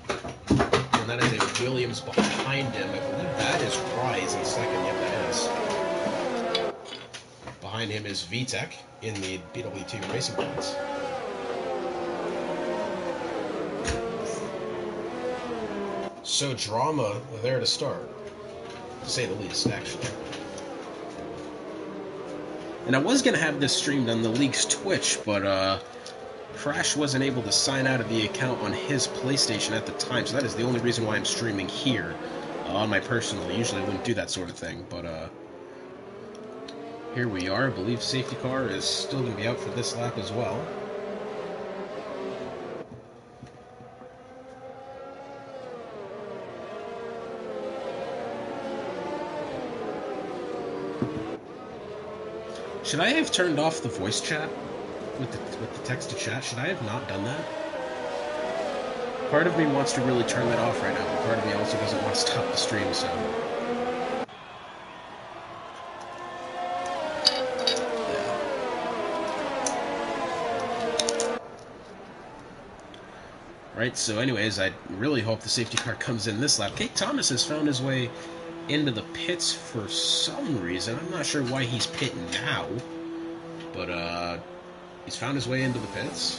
And that is a Williams behind him. I believe that is Rise in second. Yep, that is. Behind him is VTEC in the BW2 Racing Points. So drama there to start, to say the least, actually. And I was going to have this streamed on the league's Twitch, but Crash wasn't able to sign out of the account on his PlayStation at the time, so that is the only reason why I'm streaming here on my personal. Usually I wouldn't do that sort of thing, but Here we are. I believe safety car is still going to be out for this lap as well. Should I have turned off the voice chat with the text to chat? Should I have not done that? Part of me wants to really turn that off right now, but part of me also doesn't want to stop the stream, so... yeah. Right, so anyways, I really hope the safety car comes in this lap. Kate Thomas has found his way into the pits for some reason. I'm not sure why he's pitting now, but he's found his way into the pits.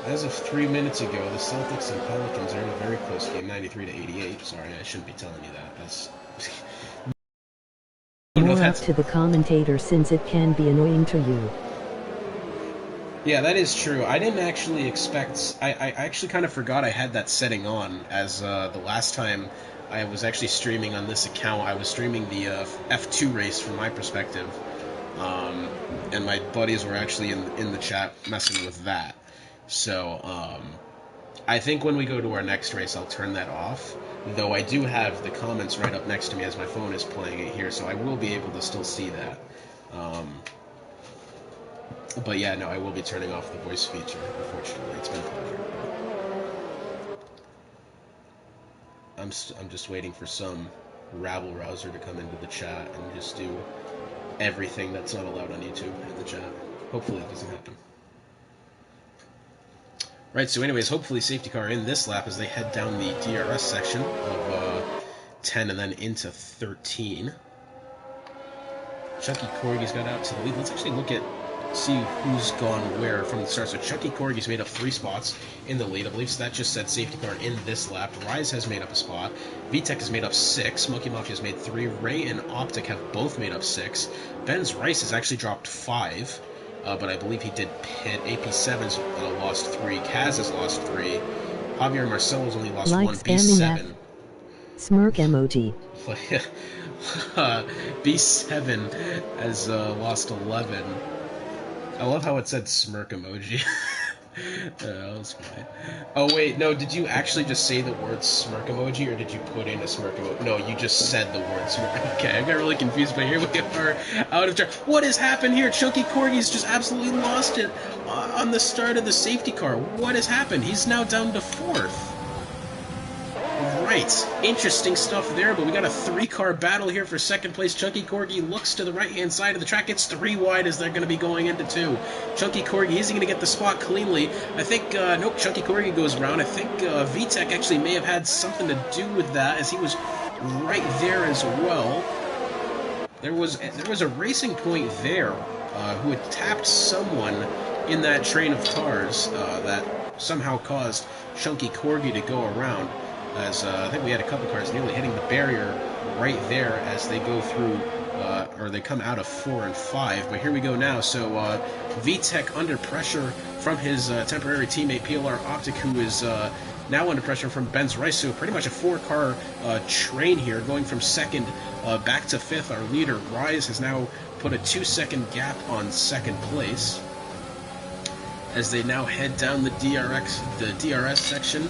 As of 3 minutes ago, the Celtics and Pelicans are in a very close game, 93-88. Sorry, I shouldn't be telling you that. That's more up to the commentator since it can be annoying to you. Yeah, that is true. I didn't actually expect... I actually kind of forgot I had that setting on, as the last time I was actually streaming on this account, I was streaming the F2 race from my perspective, and my buddies were actually in the chat messing with that. So, I think when we go to our next race, I'll turn that off, though I do have the comments right up next to me as my phone is playing it here, so I will be able to still see that. But yeah, no, I will be turning off the voice feature, unfortunately. It's been a pleasure. I'm just waiting for some rabble-rouser to come into the chat and just do everything that's not allowed on YouTube in the chat. Hopefully it doesn't happen. Right, so anyways, hopefully safety car in this lap as they head down the DRS section of 10 and then into 13. Chucky Corgie's got out to the lead. Let's actually see who's gone where from the start. So Chucky Corgie's made up 3 spots in the lead. I believe so that just said safety car in this lap. Rise has made up a spot. VTech has made up 6. Monkey Mafia has made 3. Ray and Optic have both made up 6. Ben's Rice has actually dropped 5. But I believe he did pit. AP7's lost 3. Kaz has lost 3. Javier Marcelo's only lost 1. B7. Smirk emoji. B7 has lost 11. I love how it said smirk emoji. That was funny. Oh wait, no, did you actually just say the word smirk emoji, or did you put in a smirk emoji? No, you just said the word smirk. Okay, I got really confused, but here we are, out of track. What has happened here? Chunky Corgie's just absolutely lost it on the start of the safety car. What has happened? He's now down to 4th. Right, interesting stuff there, but we got a 3-car battle here for second place. Chunky Corgie looks to the right-hand side of the track. It's 3 wide as they're going to be going into 2. Chunky Corgie, is he going to get the spot cleanly? I think, nope, Chunky Corgie goes around. I think VTech actually may have had something to do with that, as he was right there as well. There was a Racing Point there who had tapped someone in that train of cars that somehow caused Chunky Corgie to go around. As I think we had a couple cars nearly hitting the barrier right there as they go through, or they come out of 4 and 5. But here we go now. So VTech under pressure from his temporary teammate PLR Optic, who is now under pressure from Ben's Rice. So pretty much a 4-car train here, going from 2nd back to 5th. Our leader Rise has now put a 2-second gap on 2nd place as they now head down the DRS section.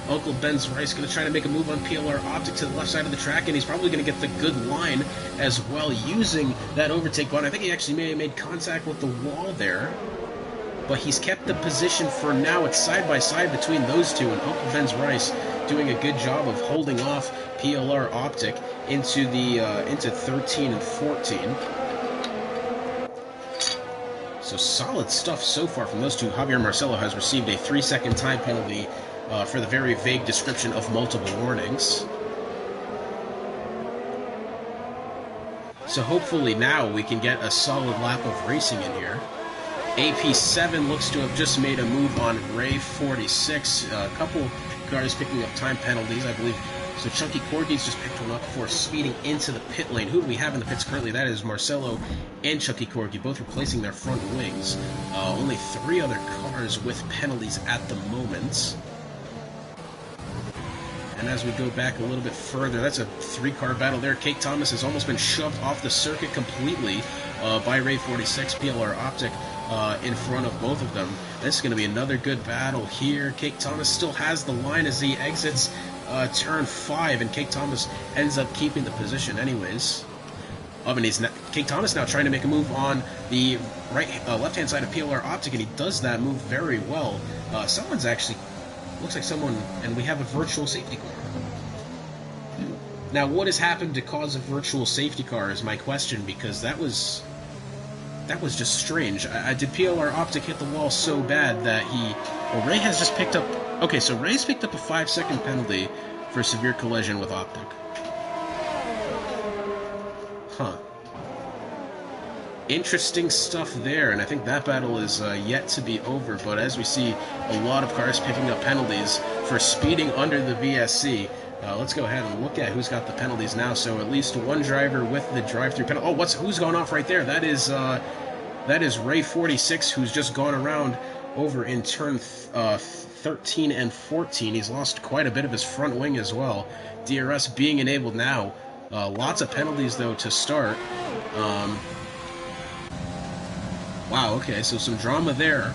Uncle Ben's Rice going to try to make a move on PLR Optic to the left side of the track, and he's probably going to get the good line as well using that overtake button. I think he actually may have made contact with the wall there, but he's kept the position for now. It's side by side between those two, and Uncle Ben's Rice doing a good job of holding off PLR Optic into 13 and 14. So solid stuff so far from those two. Javier Marcelo has received a 3-second time penalty for the very vague description of multiple warnings. So hopefully now we can get a solid lap of racing in here. AP7 looks to have just made a move on Ray 46. A couple cars picking up time penalties, I believe. So Chunky Corgie's just picked one up for speeding into the pit lane. Who do we have in the pits currently? That is Marcelo and Chunky Corgie, both replacing their front wings. Only 3 other cars with penalties at the moment. And as we go back a little bit further, that's a 3-car battle there. Kate Thomas has almost been shoved off the circuit completely by Ray 46, PLR Optic in front of both of them. This is going to be another good battle here. Kate Thomas still has the line as he exits turn 5, and Kate Thomas ends up keeping the position anyways. And Kate Thomas now trying to make a move on the left-hand side of PLR Optic, and he does that move very well. Someone's actually... Looks like someone... And we have a virtual safety car. Now, what has happened to cause a virtual safety car is my question, because that was just strange. Did PLR Optic hit the wall so bad that he... Well, Ray has just picked up... Okay, so Ray's picked up a 5-second penalty for severe collision with Optic. Huh. Interesting stuff there, and I think that battle is yet to be over, but as we see a lot of cars picking up penalties for speeding under the VSC, let's go ahead and look at who's got the penalties now. So at least one driver with the drive-through penalty. Oh, who's gone off right there? That is Ray 46, who's just gone around over in turn 13 and 14. He's lost quite a bit of his front wing as well. DRS being enabled now. Lots of penalties, though, to start. Wow, okay, so some drama there.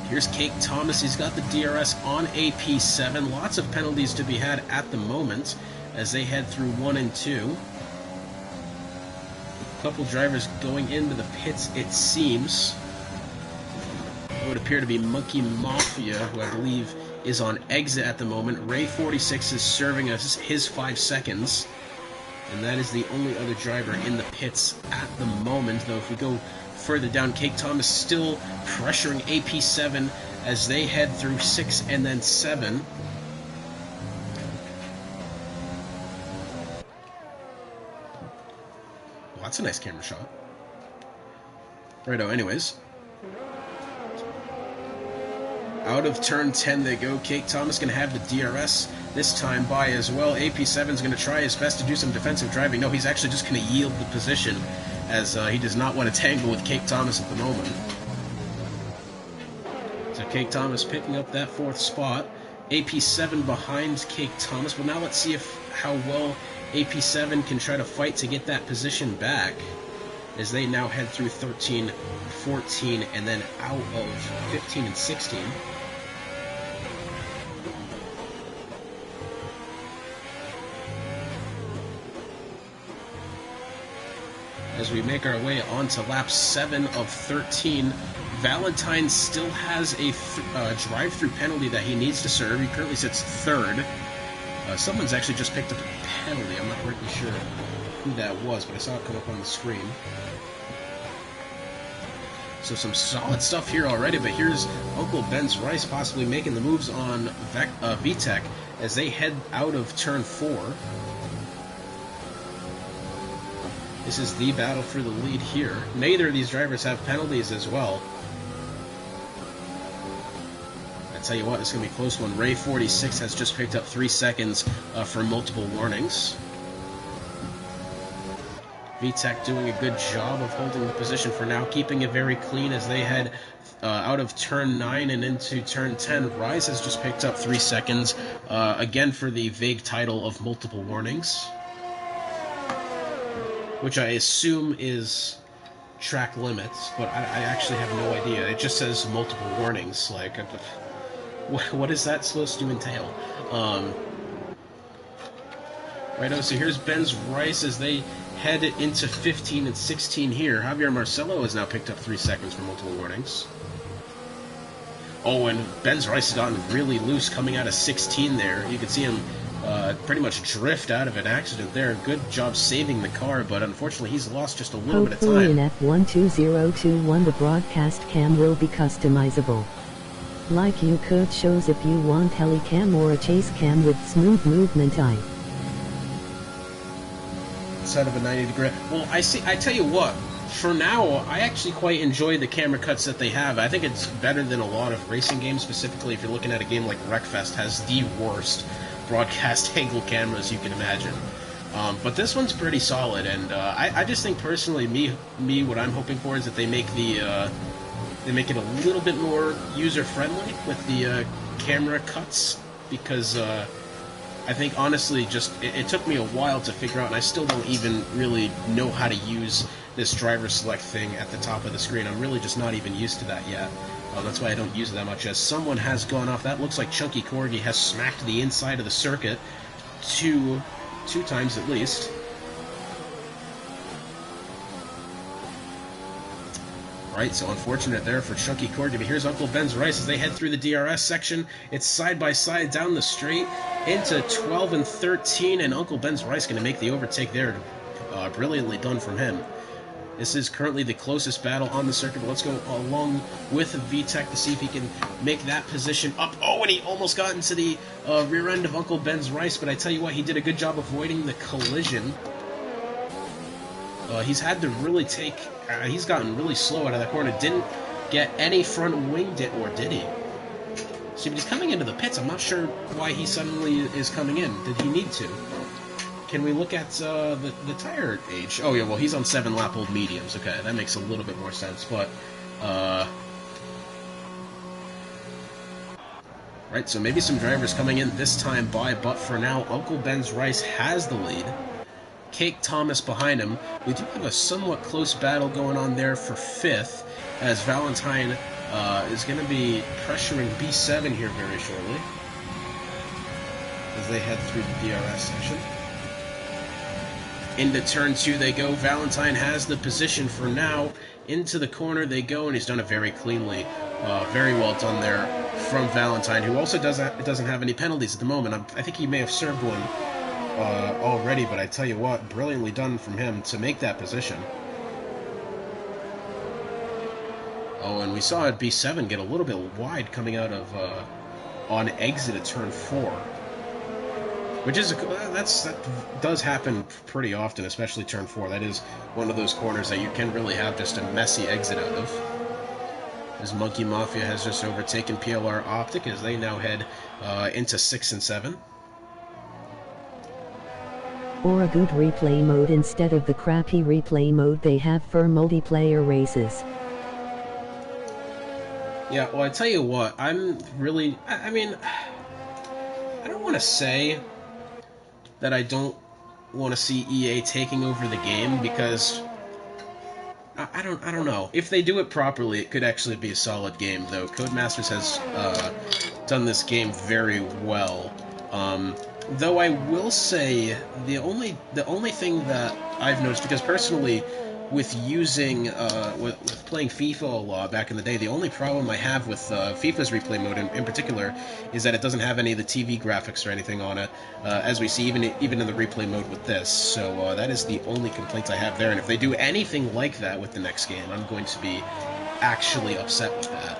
Here's Kate Thomas. He's got the DRS on AP7. Lots of penalties to be had at the moment as they head through 1 and 2. A couple drivers going into the pits, it seems. It would appear to be Monkey Mafia, who I believe is on exit at the moment. Ray 46 is serving us his 5 seconds. And that is the only other driver in the pits at the moment, though if we go further down, Kate Thomas still pressuring AP7 as they head through 6 and then 7. Well, that's a nice camera shot. Righto, anyways. Out of turn 10 they go. Kate Thomas going to have the DRS this time by as well. AP7 is going to try his best to do some defensive driving. No, he's actually just going to yield the position as he does not want to tangle with Kate Thomas at the moment. So Kate Thomas picking up that 4th spot. AP7 behind Kate Thomas. Well, now let's see how well AP7 can try to fight to get that position back as they now head through 13, 14, and then out of 15 and 16. As we make our way on to lap 7 of 13, Valentine still has a drive-through penalty that he needs to serve. He currently sits 3rd. Someone's actually just picked up a penalty. I'm not really sure who that was, but I saw it come up on the screen. So some solid stuff here already, but here's Uncle Ben's Rice possibly making the moves on VTEC as they head out of turn 4. This is the battle for the lead here. Neither of these drivers have penalties as well. I tell you what, it's going to be a close one. Ray 46 has just picked up 3 seconds for multiple warnings. VTEC doing a good job of holding the position for now, keeping it very clean as they head out of turn 9 and into turn 10. Rise has just picked up 3 seconds, again for the vague title of multiple warnings, which I assume is track limits, but I actually have no idea. It just says multiple warnings. Like, what is that supposed to entail? Righto, so here's Ben's Rice as they head into 15 and 16 here. Javier Marcelo has now picked up 3 seconds for multiple warnings. Oh, and Ben's Rice has gotten really loose coming out of 16 there. You can see him pretty much drift out of an accident there. Good job saving the car, but unfortunately he's lost just a little bit of time. Hopefully in F12021 the broadcast cam will be customizable. Like you could choose if you want heli cam or a chase cam with smooth movement eye. Instead of a 90-degree. Well, I tell you what, for now, I actually quite enjoy the camera cuts that they have. I think it's better than a lot of racing games, specifically if you're looking at a game like Wreckfest, has the worst broadcast angle cameras you can imagine. But this one's pretty solid, and I just think personally, me, what I'm hoping for is that they make they make it a little bit more user-friendly with the camera cuts, because I think, honestly, just it took me a while to figure out, and I still don't even really know how to use this driver select thing at the top of the screen. I'm really just not even used to that yet. That's why I don't use it that much. As someone has gone off, that looks like Chunky Corgi has smacked the inside of the circuit two times at least. Right, so unfortunate there for Chunky Corgi. But here's Uncle Ben's Rice as they head through the DRS section. It's side by side down the straight into 12 and 13, and Uncle Ben's Rice going to make the overtake there. Brilliantly done from him. This is currently the closest battle on the circuit. Let's go along with VTech to see if he can make that position up. Oh, and he almost got into the rear end of Uncle Ben's Rice, but I tell you what, he did a good job avoiding the collision. He's had to really take... he's gotten really slow out of that corner. Didn't get any front wing, or did he? See, but he's coming into the pits. I'm not sure why he suddenly is coming in. Did he need to? Can we look at the tire age? Oh, yeah, well, he's on 7-lap-old mediums. Okay, that makes a little bit more sense, but... right, so maybe some drivers coming in this time by, but for now, Uncle Ben's Rice has the lead. Cake Thomas behind him. We do have a somewhat close battle going on there for 5th, as Valentine is going to be pressuring B7 here very shortly, as they head through the DRS section. Into turn 2 they go. Valentine has the position for now. Into the corner they go, and he's done it very cleanly. Very well done there from Valentine, who also doesn't have any penalties at the moment. I think he may have served one already, but I tell you what, brilliantly done from him to make that position. Oh, and we saw B7 get a little bit wide coming out of on exit at turn 4. Which is that does happen pretty often, especially turn 4. That is one of those corners that you can really have just a messy exit out of. As Monkey Mafia has just overtaken PLR Optic as they now head into 6 and 7. Or a good replay mode instead of the crappy replay mode they have for multiplayer races. Yeah, well, I tell you what, I'm really... I mean, I don't want to say that I don't want to see EA taking over the game, because I don't know. If they do it properly, it could actually be a solid game, though. Codemasters has done this game very well. Though I will say the only thing that I've noticed, because personally, with using with playing FIFA a lot back in the day, the only problem I have with FIFA's replay mode in particular is that it doesn't have any of the TV graphics or anything on it, as we see even in the replay mode with this. So that is the only complaint I have there. And if they do anything like that with the next game, I'm going to be actually upset with that.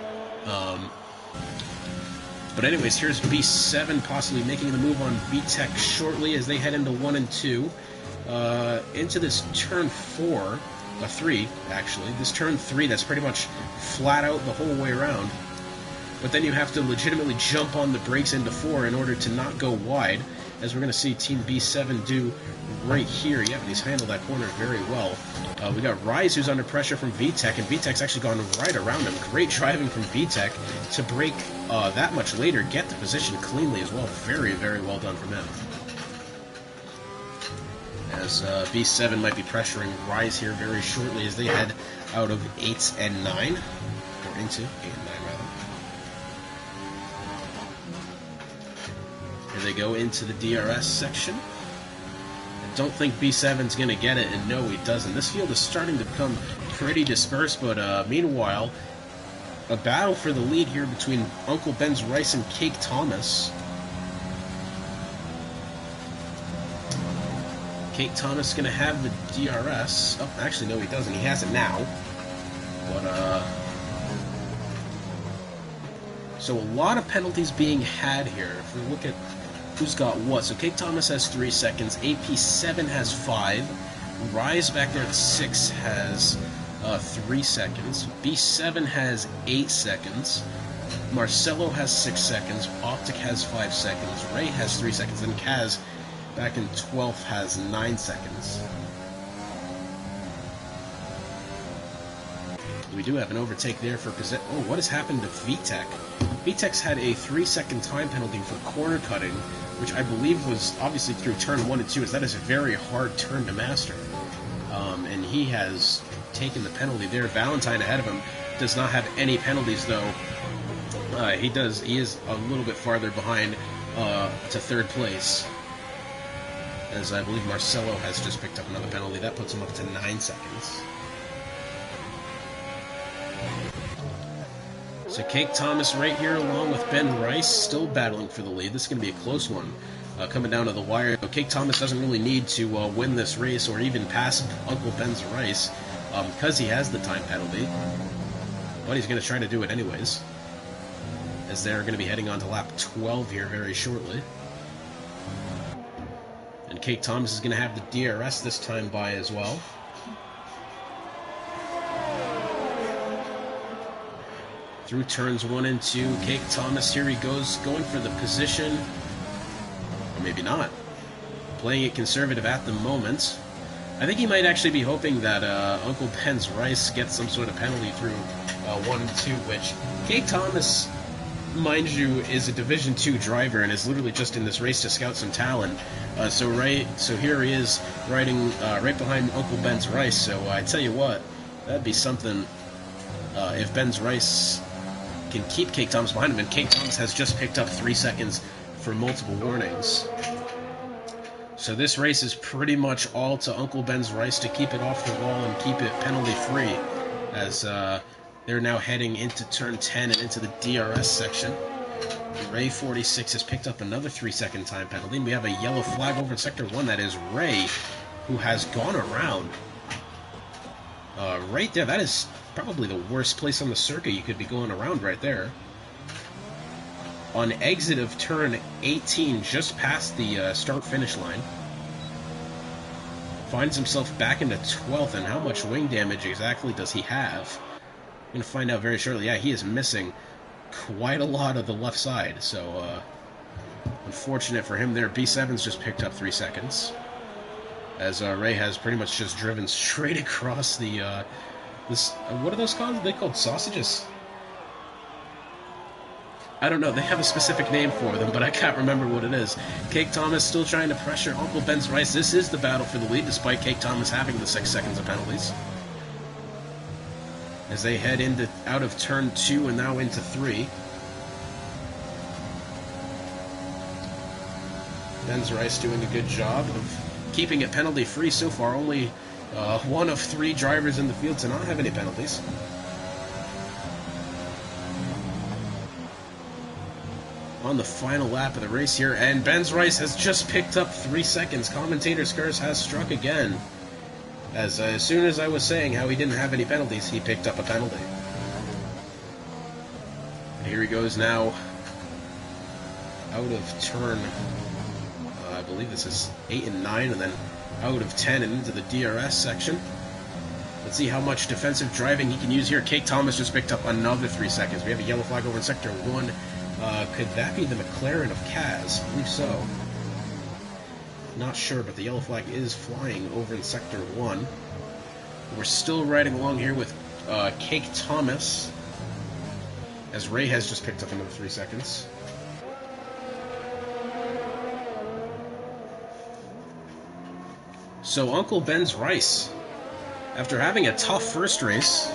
But anyways, here's B7 possibly making the move on VTech shortly as they head into 1 and 2. Into this turn 3, actually. This turn 3 that's pretty much flat out the whole way around. But then you have to legitimately jump on the brakes into 4 in order to not go wide, as we're going to see Team B7 do right here. Yeah, but he's handled that corner very well. We got Rise, who's under pressure from VTech, and VTech's actually gone right around him. Great driving from VTech to break that much later, get the position cleanly as well. Very, very well done from him. As B7 might be pressuring Rise here very shortly as they head out of 8 and 9, or into 8 and 9 rather. Here they go into the DRS section. I don't think B7's going to get it, and no, he doesn't. This field is starting to become pretty dispersed, but meanwhile, a battle for the lead here between Uncle Ben's Rice and Cake Thomas. Cake Thomas is going to have the DRS. Oh, actually, no, he doesn't. He has it now. But, so a lot of penalties being had here. If we look at who's got what. So Cake Thomas has 3 seconds. AP7 has 5. Rise back there at 6 has 3 seconds. B7 has 8 seconds. Marcelo has 6 seconds. Optic has 5 seconds. Ray has 3 seconds. And Kaz back in 12th has 9 seconds. We do have an overtake there for... Oh, what has happened to VTech? VTEX had a 3-second time penalty for corner cutting, which I believe was obviously through turn 1 and 2, as that is a very hard turn to master. And he has taken the penalty there. Valentine ahead of him does not have any penalties, though. He is a little bit farther behind to third place, as I believe Marcelo has just picked up another penalty. That puts him up to 9 seconds. So Cake Thomas right here along with Ben Rice still battling for the lead. This is going to be a close one coming down to the wire. Cake Thomas doesn't really need to win this race or even pass Uncle Ben's Rice because he has the time penalty. But he's going to try to do it anyways, as they're going to be heading on to lap 12 here very shortly. And Cake Thomas is going to have the DRS this time by as well. Through turns 1 and 2, Cake Thomas, here he goes, going for the position, or maybe not. Playing it conservative at the moment. I think he might actually be hoping that Uncle Ben's Rice gets some sort of penalty through 1 and 2, which Cake Thomas, mind you, is a Division 2 driver and is literally just in this race to scout some talent. So here he is riding right behind Uncle Ben's Rice. So I tell you what, that'd be something if Ben's Rice can keep Cake Thomas behind him, and Cake Thomas has just picked up 3 seconds for multiple warnings. So this race is pretty much all to Uncle Ben's Rice to keep it off the wall and keep it penalty-free, as they're now heading into turn 10 and into the DRS section. Ray 46 has picked up another 3-second time penalty, and we have a yellow flag over in Sector 1. That is Ray, who has gone around. Right there, that is probably the worst place on the circuit you could be going around right there. On exit of turn 18, just past the start-finish line. Finds himself back into 12th, and how much wing damage exactly does he have? I'm going to find out very shortly. Yeah, he is missing quite a lot of the left side, so unfortunate for him there. B7's just picked up 3 seconds, as Ray has pretty much just driven straight across the, what are those called? Are they called sausages? I don't know, they have a specific name for them, but I can't remember what it is. Cake Thomas still trying to pressure Uncle Ben's Rice. This is the battle for the lead, despite Cake Thomas having the 6 seconds of penalties, as they head out of turn 2 and now into 3. Ben's Rice doing a good job of keeping it penalty-free so far. Only one of 3 drivers in the field to not have any penalties. On the final lap of the race here, and Ben's Rice has just picked up 3 seconds. Commentator's curse has struck again, as soon as I was saying how he didn't have any penalties, he picked up a penalty. And here he goes now out of turn, I believe this is 8 and 9, and then out of 10 and into the DRS section. Let's see how much defensive driving he can use here. Cake Thomas just picked up another 3 seconds. We have a yellow flag over in Sector 1. Could that be the McLaren of Kaz? I believe so. Not sure, but the yellow flag is flying over in Sector 1. We're still riding along here with Cake Thomas, as Ray has just picked up another 3 seconds. So Uncle Ben's Rice, after having a tough first race,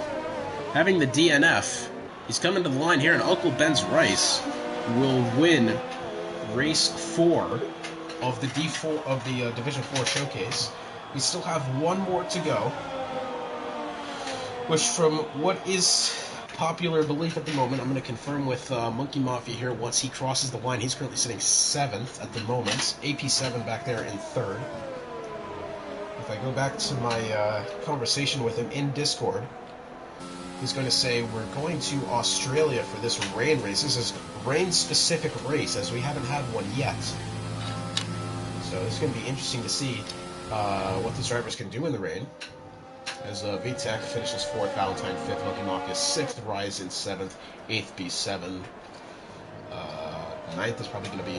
having the DNF, he's coming to the line here, and Uncle Ben's Rice will win race 4 of the D4 of the Division 4 showcase. We still have one more to go, which, from what is popular belief at the moment, I'm going to confirm with Monkey Mafia here once he crosses the line. He's currently sitting 7th at the moment. AP7 back there in 3rd. If I go back to my conversation with him in Discord, he's going to say we're going to Australia for this rain race. This is a rain-specific race, as we haven't had one yet. So it's going to be interesting to see what the drivers can do in the rain. As VTEC finishes 4th, Valentine 5th, Monkey Mafia 6th, Rise in 7th, 8th B7. 9th is probably going to be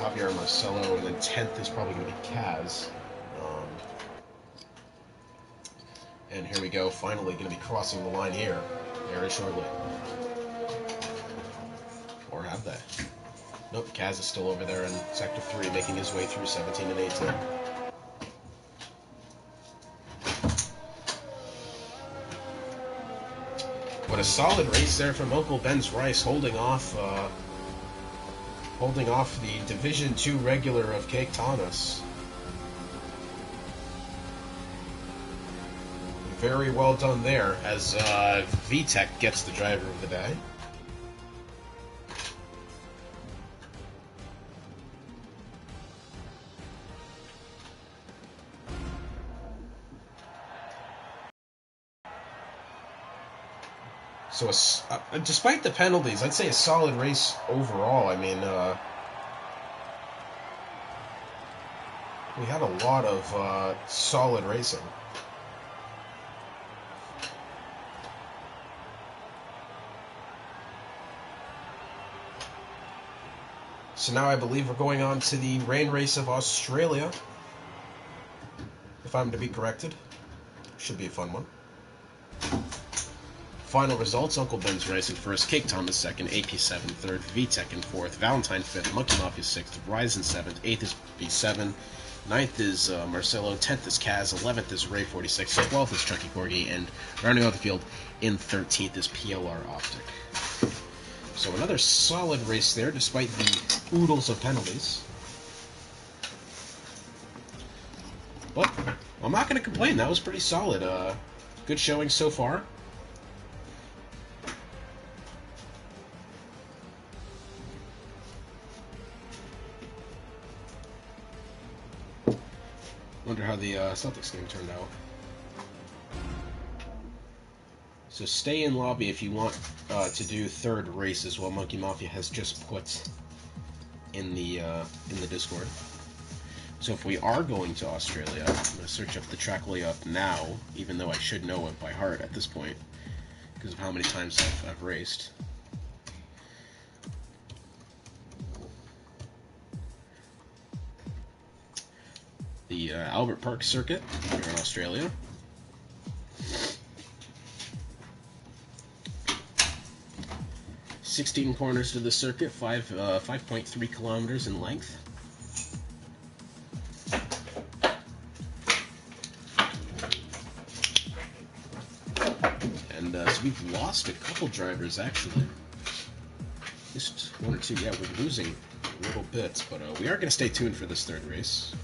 Javier Marcelo, and then 10th is probably going to be Kaz. And here we go, finally going to be crossing the line here very shortly. have they? Nope, Kaz is still over there in Sector 3, making his way through 17 and 18. But a solid race there from Uncle Ben's Rice, holding off the Division 2 regular of Cake Thomas. Very well done there, as VTech gets the driver of the day. So, despite the penalties, I'd say a solid race overall. I mean, we had a lot of solid racing. So now I believe we're going on to the rain race of Australia, if I'm to be corrected. Should be a fun one. Final results: Uncle Ben's Rice in first, Cake Thomas second, AP7 third, VTech in fourth, Valentine fifth, Monkey Mafia sixth, Ryzen seventh, eighth is B7, ninth is Marcelo, 10th is Kaz, 11th is Ray46, 12th is Chucky Corgi, and rounding out the field in 13th is PLR Optic. So another solid race there, despite the oodles of penalties. But I'm not going to complain. That was pretty solid. Good showing so far. Wonder how the Celtics game turned out. So stay in lobby if you want to do third race as well. Monkey Mafia has just put in the Discord. So if we are going to Australia, I'm going to search up the track layup now, even though I should know it by heart at this point, because of how many times I've raced. The Albert Park circuit here in Australia. 16 corners to the circuit, 5.3 kilometers in length. And so we've lost a couple drivers, actually. Just one or two. Yeah, we're losing a little bit, but we are going to stay tuned for this third race.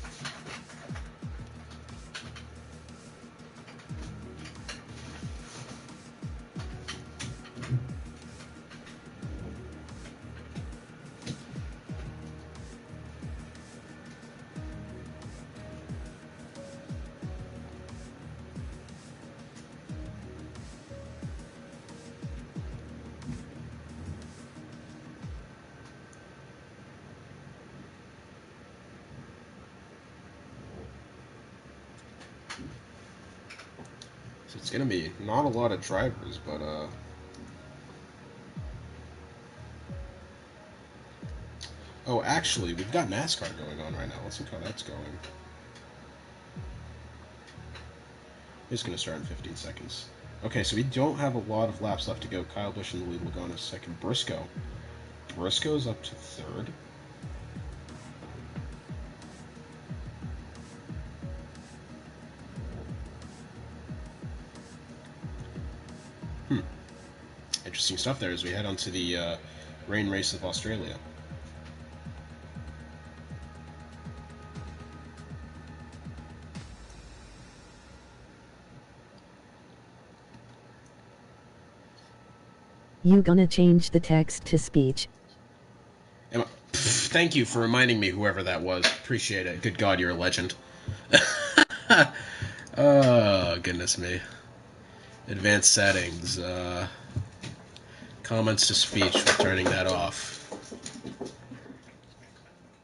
So it's going to be not a lot of drivers, but oh, actually, we've got NASCAR going on right now. Let's look how that's going. It's going to start in 15 seconds. Okay, so we don't have a lot of laps left to go. Kyle Busch in the lead, Logano second. Briscoe's up to third. Interesting stuff there as we head on to the rain race of Australia. You gonna change the text to speech? Thank you for reminding me, whoever that was. Appreciate it. Good God, you're a legend. Oh, goodness me. Advanced settings. Comments to speech. We're turning that off.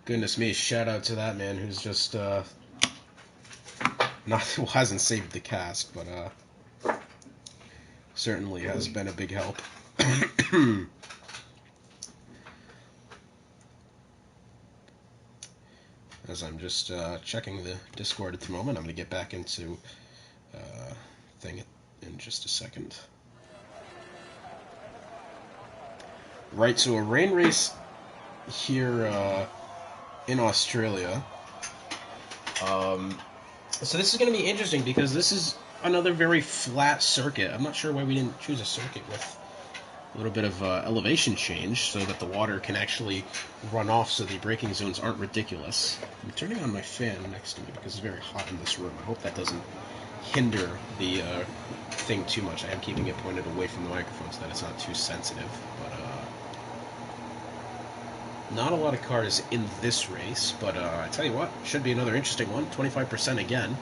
Goodness me, shout out to that man who's just hasn't saved the cast, but certainly has been a big help. As I'm just checking the Discord at the moment, I'm going to get back into thing in just a second. Right, so a rain race here in Australia. So this is going to be interesting because this is another very flat circuit. I'm not sure why we didn't choose a circuit with a little bit of elevation change so that the water can actually run off so the braking zones aren't ridiculous. I'm turning on my fan next to me because it's very hot in this room. I hope that doesn't hinder the thing too much. I am keeping it pointed away from the microphone so that it's not too sensitive. But not a lot of cars in this race, but I tell you what, should be another interesting one. 25% again.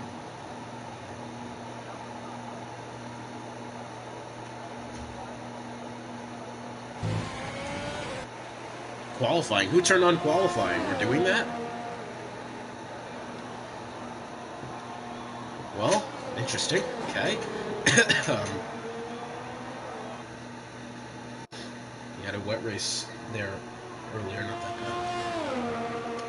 Qualifying. Who turned on qualifying? We're doing that? Well, interesting. Okay. You had a wet race there earlier, not that bad.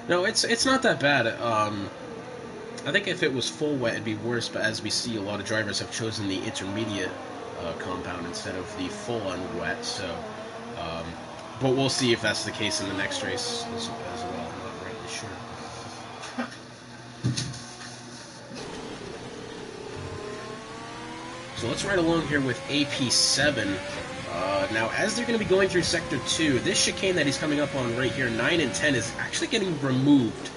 No, it's not that bad. I think if it was full wet, it'd be worse. But as we see, a lot of drivers have chosen the intermediate compound instead of the full-on wet. So, but we'll see if that's the case in the next race as well. I'm not really sure. So let's ride along here with AP7. Now, as they're going to be going through Sector 2, this chicane that he's coming up on right here, 9 and 10, is actually getting removed.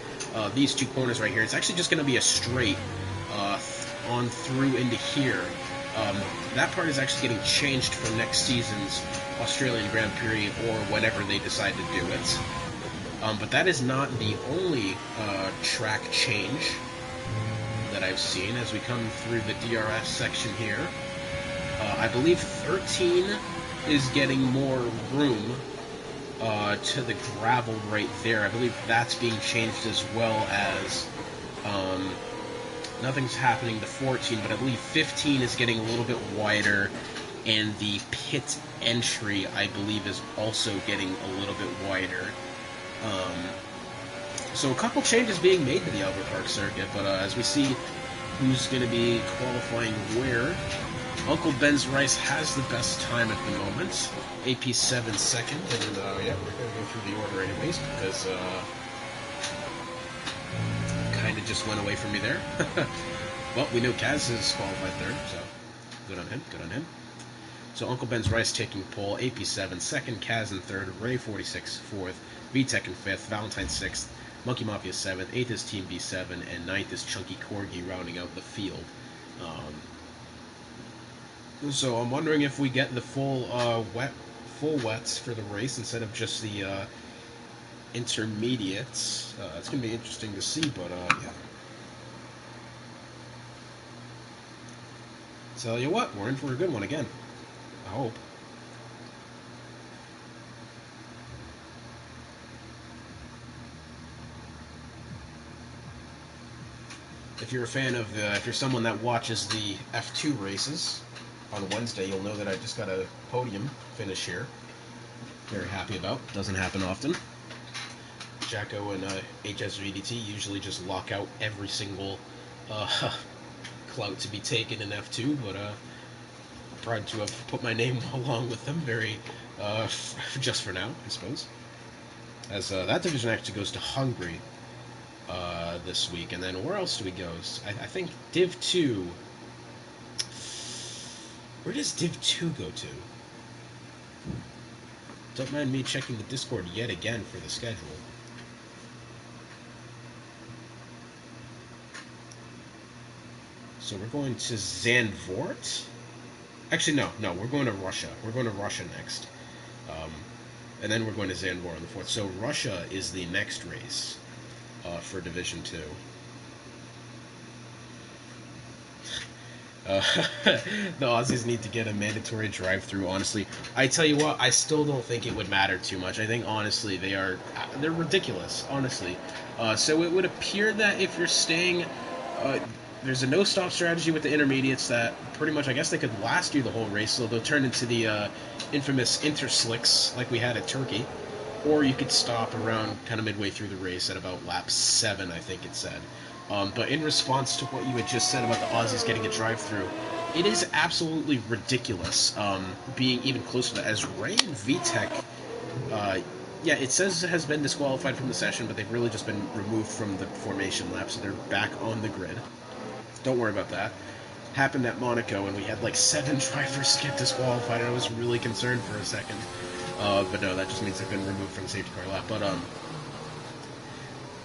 These two corners right here. It's actually just going to be a straight on through into here. That part is actually getting changed for next season's Australian Grand Prix or whenever they decide to do it. But that is not the only track change that I've seen as we come through the DRS section here. I believe 13 is getting more room to the gravel right there. I believe that's being changed as well as nothing's happening to 14, but I believe 15 is getting a little bit wider, and the pit entry, I believe, is also getting a little bit wider. So a couple changes being made to the Albert Park circuit, but as we see who's going to be qualifying where, Uncle Ben's Rice has the best time at the moment. AP7 second, and yeah, we're going to go through the order anyways, because kind of just went away from me there. Well, we know Kaz is qualified third, so good on him, good on him. So Uncle Ben's Rice taking pole, AP7 second, Kaz in third, Ray 46 fourth, VTech in fifth, Valentine sixth, Monkey Mafia seventh, eighth is Team B7, and ninth is Chunky Corgi rounding out the field. So I'm wondering if we get the full wets for the race instead of just the intermediates. It's going to be interesting to see, but yeah. Tell you what, we're in for a good one again. I hope. If you're a fan of if you're someone that watches the F2 races on Wednesday, you'll know that I just got a podium finish here. Very happy about. Doesn't happen often. Jacko and HSVDT usually just lock out every single clout to be taken in F2, but proud to have put my name along with them. Very just for now, I suppose. As that division actually goes to Hungary this week, and then where else do we go? I think Div 2. Where does Div 2 go to? Don't mind me checking the Discord yet again for the schedule. So we're going to Zandvoort? Actually, no, we're going to Russia. We're going to Russia next. And then we're going to Zandvoort on the 4th. So Russia is the next race for Division 2. The Aussies need to get a mandatory drive-through, honestly. I tell you what, I still don't think it would matter too much. I think, honestly, they're ridiculous, honestly. So it would appear that if you're staying... there's a no-stop strategy with the intermediates that pretty much, I guess they could last you the whole race, so they'll turn into the infamous interslicks like we had at Turkey. Or you could stop around kind of midway through the race at about lap 7, I think it said. But in response to what you had just said about the Aussies getting a drive-through, it is absolutely ridiculous being even closer to that. As Ray and VTech Yeah, it says it has been disqualified from the session, but they've really just been removed from the formation lap, so they're back on the grid. Don't worry about that. Happened at Monaco, and we had like 7 drivers get disqualified, and I was really concerned for a second. But no, that just means they've been removed from the safety car lap. But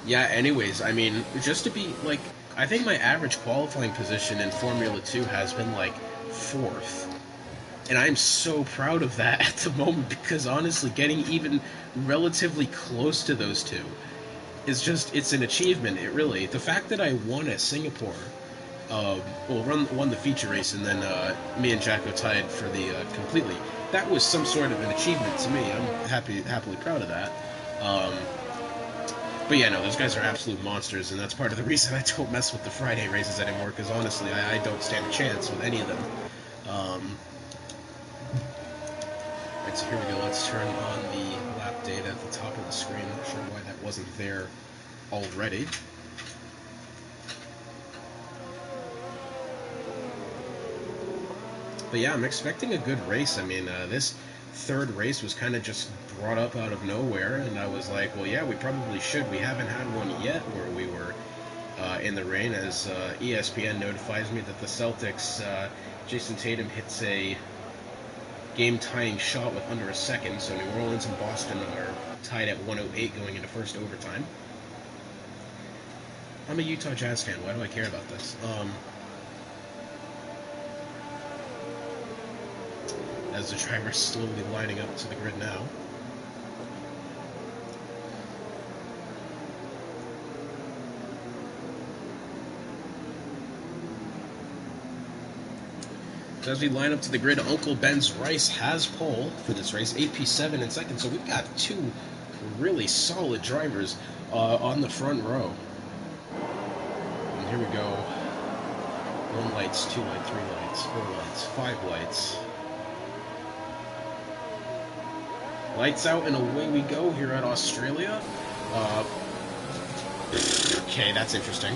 yeah. Anyways, I mean, just to be like, I think my average qualifying position in Formula 2 has been like 4th. And I'm so proud of that at the moment, because honestly, getting even relatively close to those two is just, it's an achievement. It really, the fact that I won at Singapore, won the feature race, and then me and Jacko tied for the completely, that was some sort of an achievement to me. I'm happily proud of that. But yeah, no, those guys are absolute monsters, and that's part of the reason I don't mess with the Friday races anymore, because honestly, I don't stand a chance with any of them. Right, so here we go. Let's turn on the lap data at the top of the screen. Not sure why that wasn't there already. But yeah, I'm expecting a good race. I mean, this third race was kind of just brought up out of nowhere, and I was like, well, yeah, we probably should. We haven't had one yet where we were in the rain, as ESPN notifies me that the Celtics, Jason Tatum hits a game-tying shot with under a second, so New Orleans and Boston are tied at 108 going into first overtime. I'm a Utah Jazz fan. Why do I care about this? As the driver's slowly lining up to the grid now. So as we line up to the grid, Uncle Ben's Rice has pole for this race, AP7 in second. So we've got 2 really solid drivers on the front row. And here we go. 1 lights, 2 lights, 3 lights, 4 lights, 5 lights. Lights out and away we go here at Australia. Okay, that's interesting.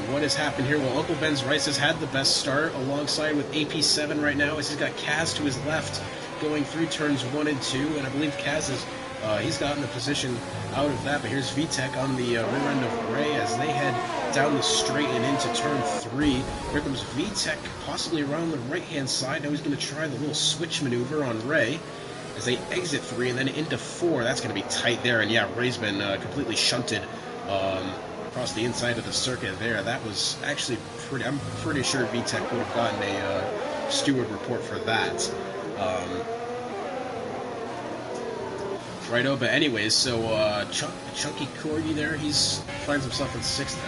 What has happened here? Well, Uncle Ben's Rice has had the best start alongside with AP7 right now, as he's got Kaz to his left going through turns 1 and 2, and I believe Kaz is, he's gotten the position out of that, but here's VTech on the rear end of Ray as they head down the straight and into turn 3. Here comes VTech possibly around the right-hand side. Now he's going to try the little switch maneuver on Ray as they exit 3 and then into 4. That's going to be tight there, and yeah, Ray's been completely shunted across the inside of the circuit there. That was actually I'm pretty sure VTech would have gotten a steward report for that. Righto, but anyways, so Chunky Corgi there, he's finds himself in 6th.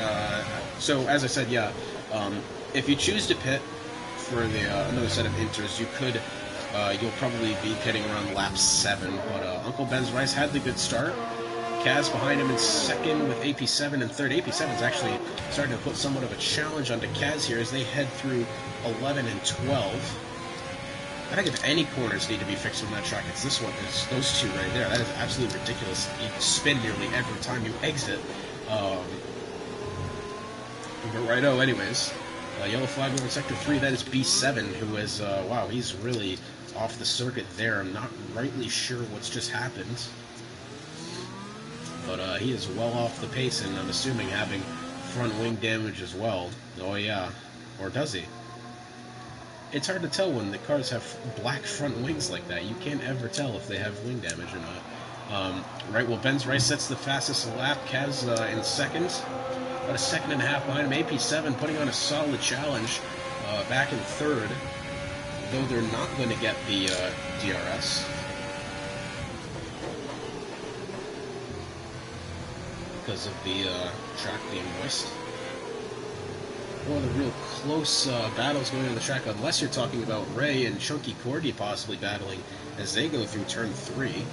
So as I said, yeah, if you choose to pit for the another set of inters, you could. You'll probably be pitting around lap 7, but Uncle Ben's Rice had the good start. Kaz behind him in 2nd with AP7 in 3rd. AP7's actually starting to put somewhat of a challenge onto Kaz here as they head through 11 and 12. I think if any corners need to be fixed on that track, it's this one. It's those 2 right there. That is absolutely ridiculous. You spin nearly every time you exit. But righto, anyways. Yellow flag over in Sector 3, that is B7, who is, wow, he's really off the circuit there. I'm not rightly sure what's just happened. But he is well off the pace, and I'm assuming having front wing damage as well. Oh yeah, or does he? It's hard to tell when the cars have black front wings like that. You can't ever tell if they have wing damage or not. Right, well, Ben's Rice sets the fastest lap. Kaz in 2nd. About a 2.5 seconds behind him. AP7 putting on a solid challenge back in 3rd, though they're not going to get the DRS. Because of the track being moist. One of the real close battles going on the track, unless you're talking about Ray and Chunky Corgi possibly battling as they go through turn 3.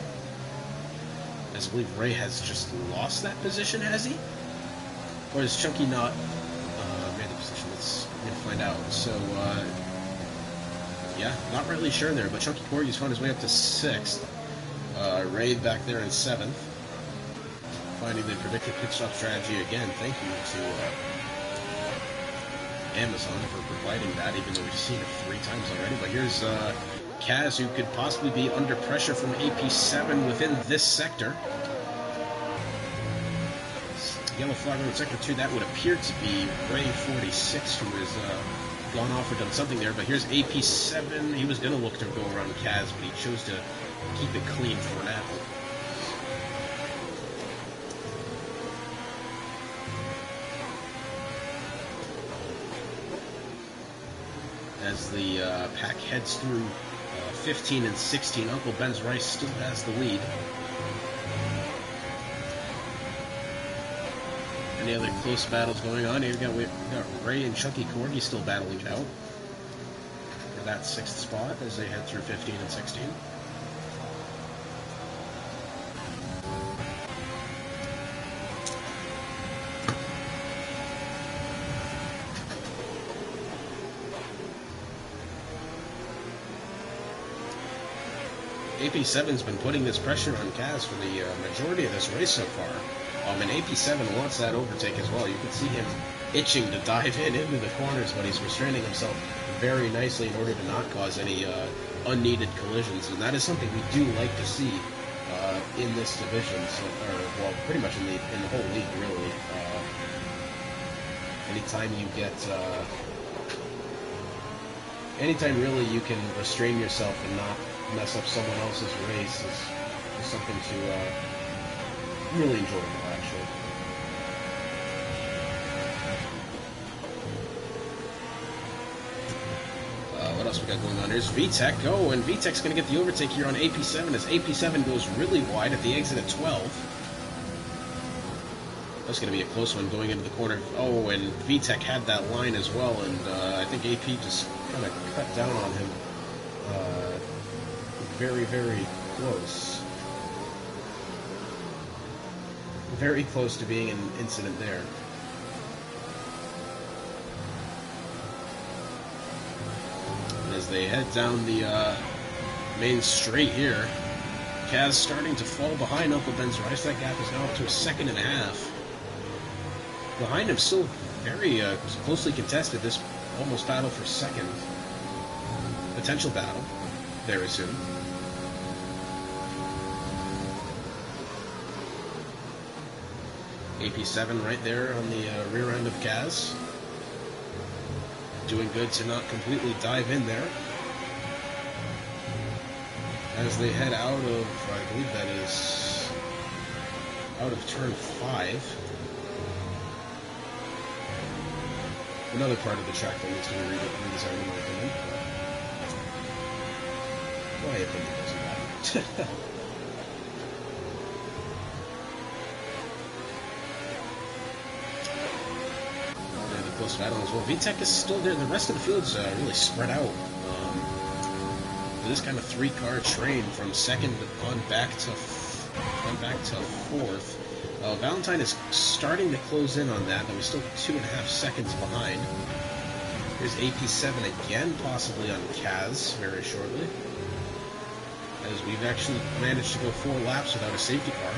As I believe Ray has just lost that position, has he? Or is Chunky not made the position? Let's find out. So, yeah, not really sure there, but Chunky Corgi's found his way up to 6th. Ray back there in 7th. Finding the predicted pit stop strategy again. Thank you to Amazon for providing that, even though we've seen it 3 times already. But here's Kaz, who could possibly be under pressure from AP7 within this sector. Yellow flag on sector 2, that would appear to be Ray 46, who has gone off or done something there. But here's AP7. He was going to look to go around Kaz, but he chose to keep it clean for now. As the pack heads through 15 and 16, Uncle Ben's Rice still has the lead. Any other close battles going on? Here we got Ray and Chucky Corgi still battling it out for that 6th spot as they head through 15 and 16. AP7's been putting this pressure on Kaz for the majority of this race so far. And AP7 wants that overtake as well. You can see him itching to dive into the corners, but he's restraining himself very nicely in order to not cause any unneeded collisions. And that is something we do like to see in this division, well, pretty much in the whole league, really. Anytime really you can restrain yourself and not mess up someone else's race is something to really enjoyable, actually. What else we got going on? Here's VTech. Oh, and VTech's going to get the overtake here on AP7 as AP7 goes really wide at the exit at 12. That's going to be a close one going into the corner. Oh, and VTech had that line as well, and I think AP just kind of cut down on him. Very, very close. Very close to being an incident there. And as they head down the main straight here, Kaz starting to fall behind Uncle Ben's Rice. That gap is now up to a 1.5 seconds. Behind him, still very closely contested. This almost battle for second. Potential battle very soon. AP7 right there on the rear end of Kaz. Doing good to not completely dive in there. As they head out of, I believe that is out of turn 5. Another part of the track that needs to be redesigned, in my opinion. My opinion doesn't matter. Close battle as well. VTech is still there. The rest of the field's really spread out. This kind of 3-car train from second on back to fourth. Valentine is starting to close in on that, but we're still 2.5 seconds behind. Here's AP7 again, possibly on Kaz very shortly. As we've actually managed to go 4 laps without a safety car.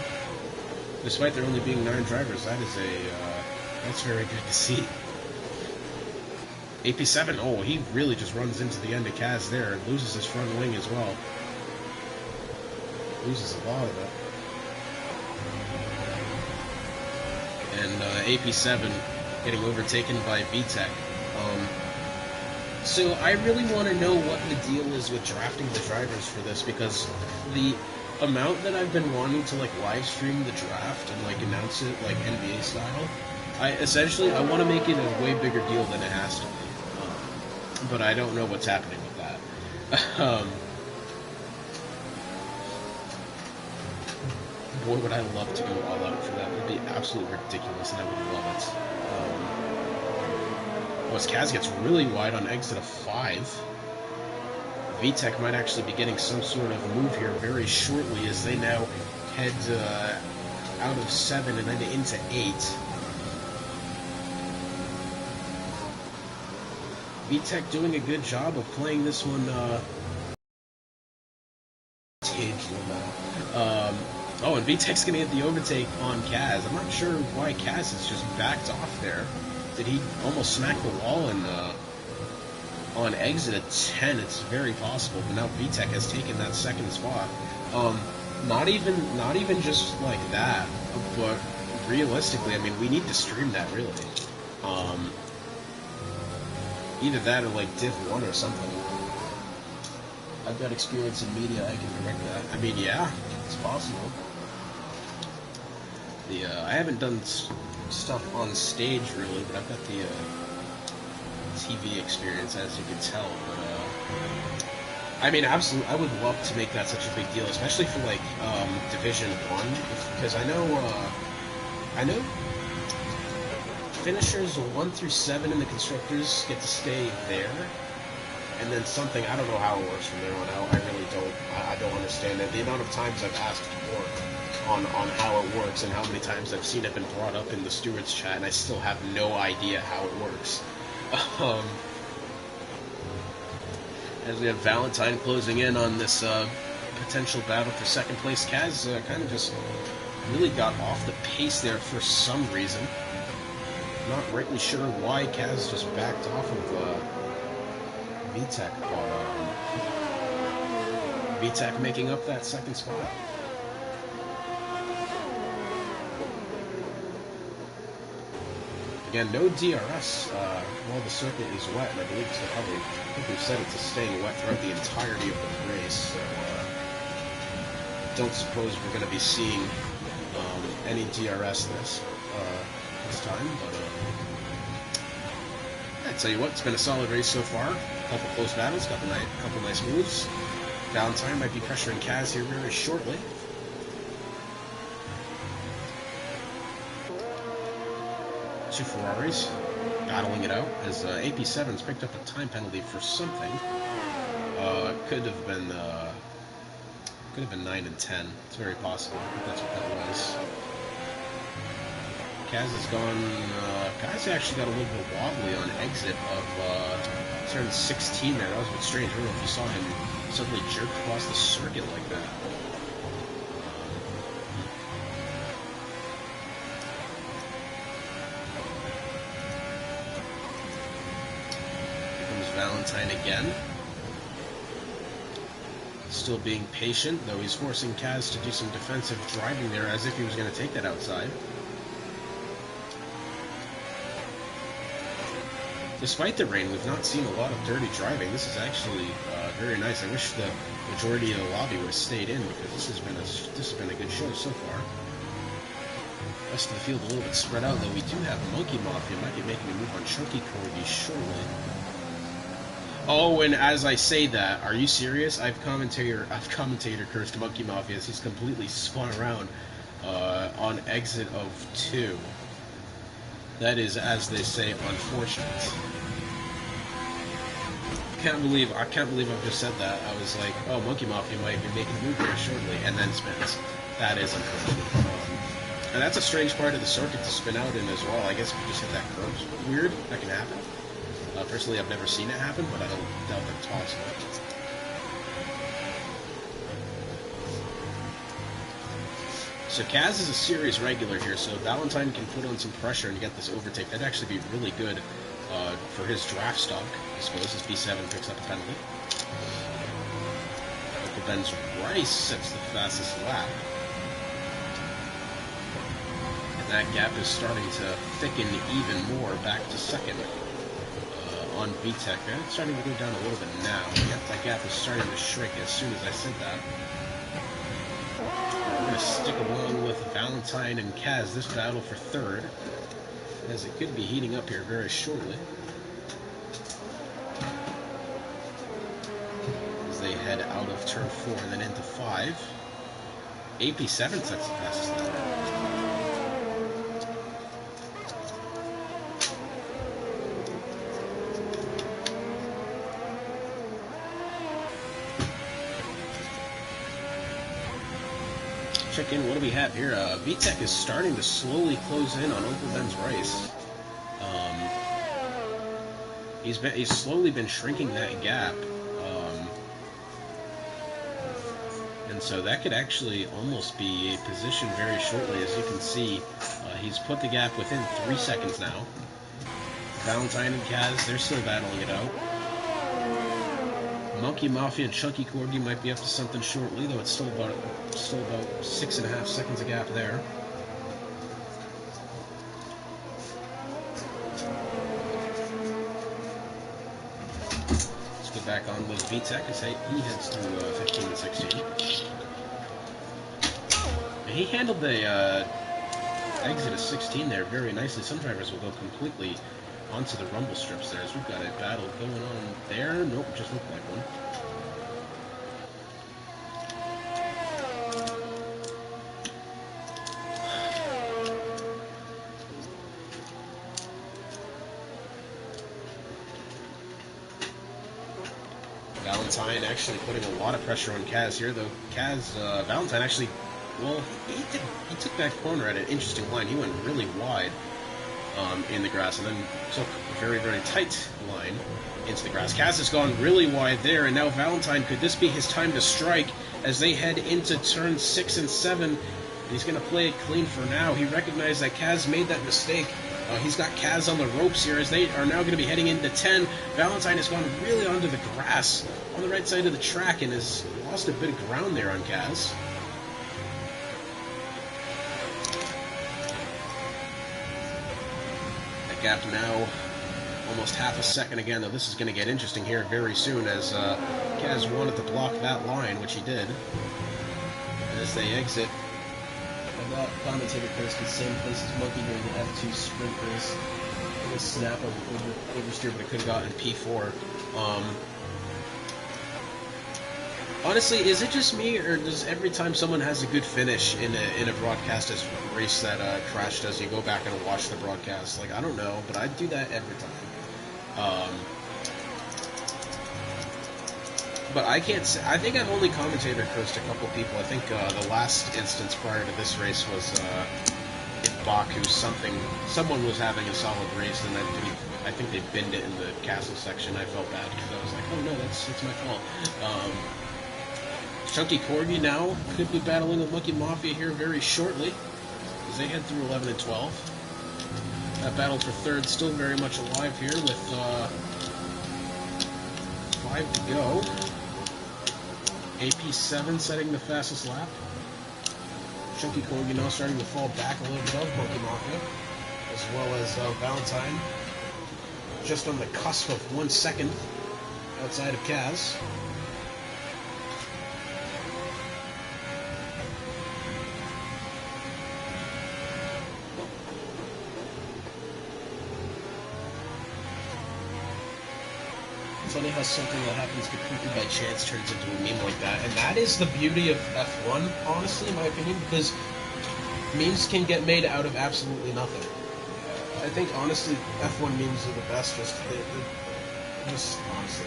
Despite there only being 9 drivers, that is that's very good to see. AP7, oh, he really just runs into the end of Kaz there. Loses his front wing as well. Loses a lot of it. And AP7 getting overtaken by VTech. So I really want to know what the deal is with drafting the drivers for this, because the amount that I've been wanting to like live stream the draft and like announce it like NBA style, I want to make it a way bigger deal than it has to be. But I don't know what's happening with that. Boy, would I love to go all out for that. It would be absolutely ridiculous, and I would love it. As Kaz gets really wide on exit of 5, VTech might actually be getting some sort of move here very shortly as they now head out of 7 and then into 8. VTech doing a good job of playing this one. Oh, and VTech's going to get the overtake on Kaz. I'm not sure why Kaz has just backed off there. Did he almost smack the wall and on exit at 10, it's very possible. But now VTech has taken that second spot. Not even just like that, but realistically, I mean, we need to stream that really. Either that or like Div 1 or something. I've got experience in media, I can direct that. I mean, yeah, it's possible. I haven't done stuff on stage really, but I've got the TV experience, as you can tell. But I mean, absolutely, I would love to make that such a big deal, especially for like Division 1, because I know finishers 1 through 7 in the constructors get to stay there, and then something, I don't know how it works from there on out. I really don't. I don't understand it. The amount of times I've asked more on how it works, and how many times I've seen it been brought up in the stewards chat, and I still have no idea how it works. As we have Valentine closing in on this potential battle for second place, Kaz kind of just really got off the pace there for some reason. Not rightly sure why Kaz just backed off of VTech, but VTech making up that second spot. Again, no DRS while the circuit is wet, and I believe it's probably, I think we've said it's staying wet throughout the entirety of the race, so don't suppose we're going to be seeing any DRS this time, but I tell you what, it's been a solid race so far. A couple close battles, couple nice moves. Valentine might be pressuring Kaz here very shortly. Two Ferraris battling it out as AP7's picked up a time penalty for something. Could have been 9 and 10. It's very possible. I think that's what that was. Kaz has gone. Kaz actually got a little bit wobbly on exit of turn 16 there. That was a bit strange. I don't know if you saw him suddenly jerk across the circuit like that. Valentine again. Still being patient, though he's forcing Kaz to do some defensive driving there as if he was going to take that outside. Despite the rain, we've not seen a lot of dirty driving. This is actually very nice. I wish the majority of the lobby would have stayed in, because this has been a good show so far. Rest of the field a little bit spread out, though we do have Monkey Mafia might be making a move on Chunky Corby shortly. Oh, and as I say that, are you serious? I've commentator cursed Monkey Mafia as he's completely spun around on exit of 2. That is, as they say, unfortunate. I can't believe I've just said that. I was like, oh, Monkey Mafia might be making a move here shortly, and then spins. That is unfortunate. And that's a strange part of the circuit to spin out in as well. I guess if you just hit that curve, weird, that can happen. Personally, I've never seen it happen, but I don't doubt that it's possible. So Kaz is a series regular here, so Valentine can put on some pressure and get this overtake. That'd actually be really good for his draft stock, I suppose, as B7 picks up a penalty. Uncle Ben's Rice sets the fastest lap. And that gap is starting to thicken even more back to second. On VTech, it's starting to go down a little bit now. Yep, that gap is starting to shrink as soon as I said that. We're going to stick along with Valentine and Kaz this battle for third, as it could be heating up here very shortly. As they head out of turn 4 and then into 5. AP7 sets the fastest lap. Check in, what do we have here? VTech is starting to slowly close in on Uncle Ben's Rice. He's slowly been shrinking that gap. And so that could actually almost be a position very shortly. As you can see, he's put the gap within 3 seconds now. Valentine and Kaz, they're still battling it out. Monkey Mafia and Chunky Corgi might be up to something shortly, though it's still about 6.5 seconds of gap there. Let's get back on with VTech as he heads through 15 and 16. And he handled the exit of 16 there very nicely. Some drivers will go completely onto the rumble strips there, as we've got a battle going on there. Nope, just looked like one. Valentine actually putting a lot of pressure on Kaz here, though. Valentine actually, well, he took that corner at an interesting line. He went really wide in the grass, and then took a very, very tight line into the grass. Kaz has gone really wide there, and now Valentine, could this be his time to strike as they head into turn 6 and 7? And he's going to play it clean for now. He recognized that Kaz made that mistake. He's got Kaz on the ropes here as they are now going to be heading into 10. Valentine has gone really onto the grass on the right side of the track and has lost a bit of ground there on Kaz. That gap now almost half a second again, though this is going to get interesting here very soon as Kaz wanted to block that line, which he did. As they exit, I got commentator Chris the same place as Monkey during the F2 sprint race. It was snap oversteer, but it could have gotten P4. Honestly, is it just me, or does every time someone has a good finish in a broadcast as race that Crash does, you go back and watch the broadcast? Like, I don't know, but I do that every time. But I can't say, I think I've only commentated cursed a couple people. I think the last instance prior to this race was in Baku, someone was having a solid race, and I think they binned it in the castle section. I felt bad because I was like, oh no, that's my fault. Chunky Corgi now could be battling with Monkey Mafia here very shortly as they head through 11 and 12. That battle for third still very much alive here with 5 to go. AP7 setting the fastest lap. Chunky Corgi now starting to fall back a little bit of Monkey Mafia, as well as Valentine just on the cusp of 1 second outside of Kaz. It's funny how something that happens completely by chance turns into a meme like that, and that is the beauty of F1, honestly, in my opinion, because memes can get made out of absolutely nothing. I think, honestly, F1 memes are the best, just honestly.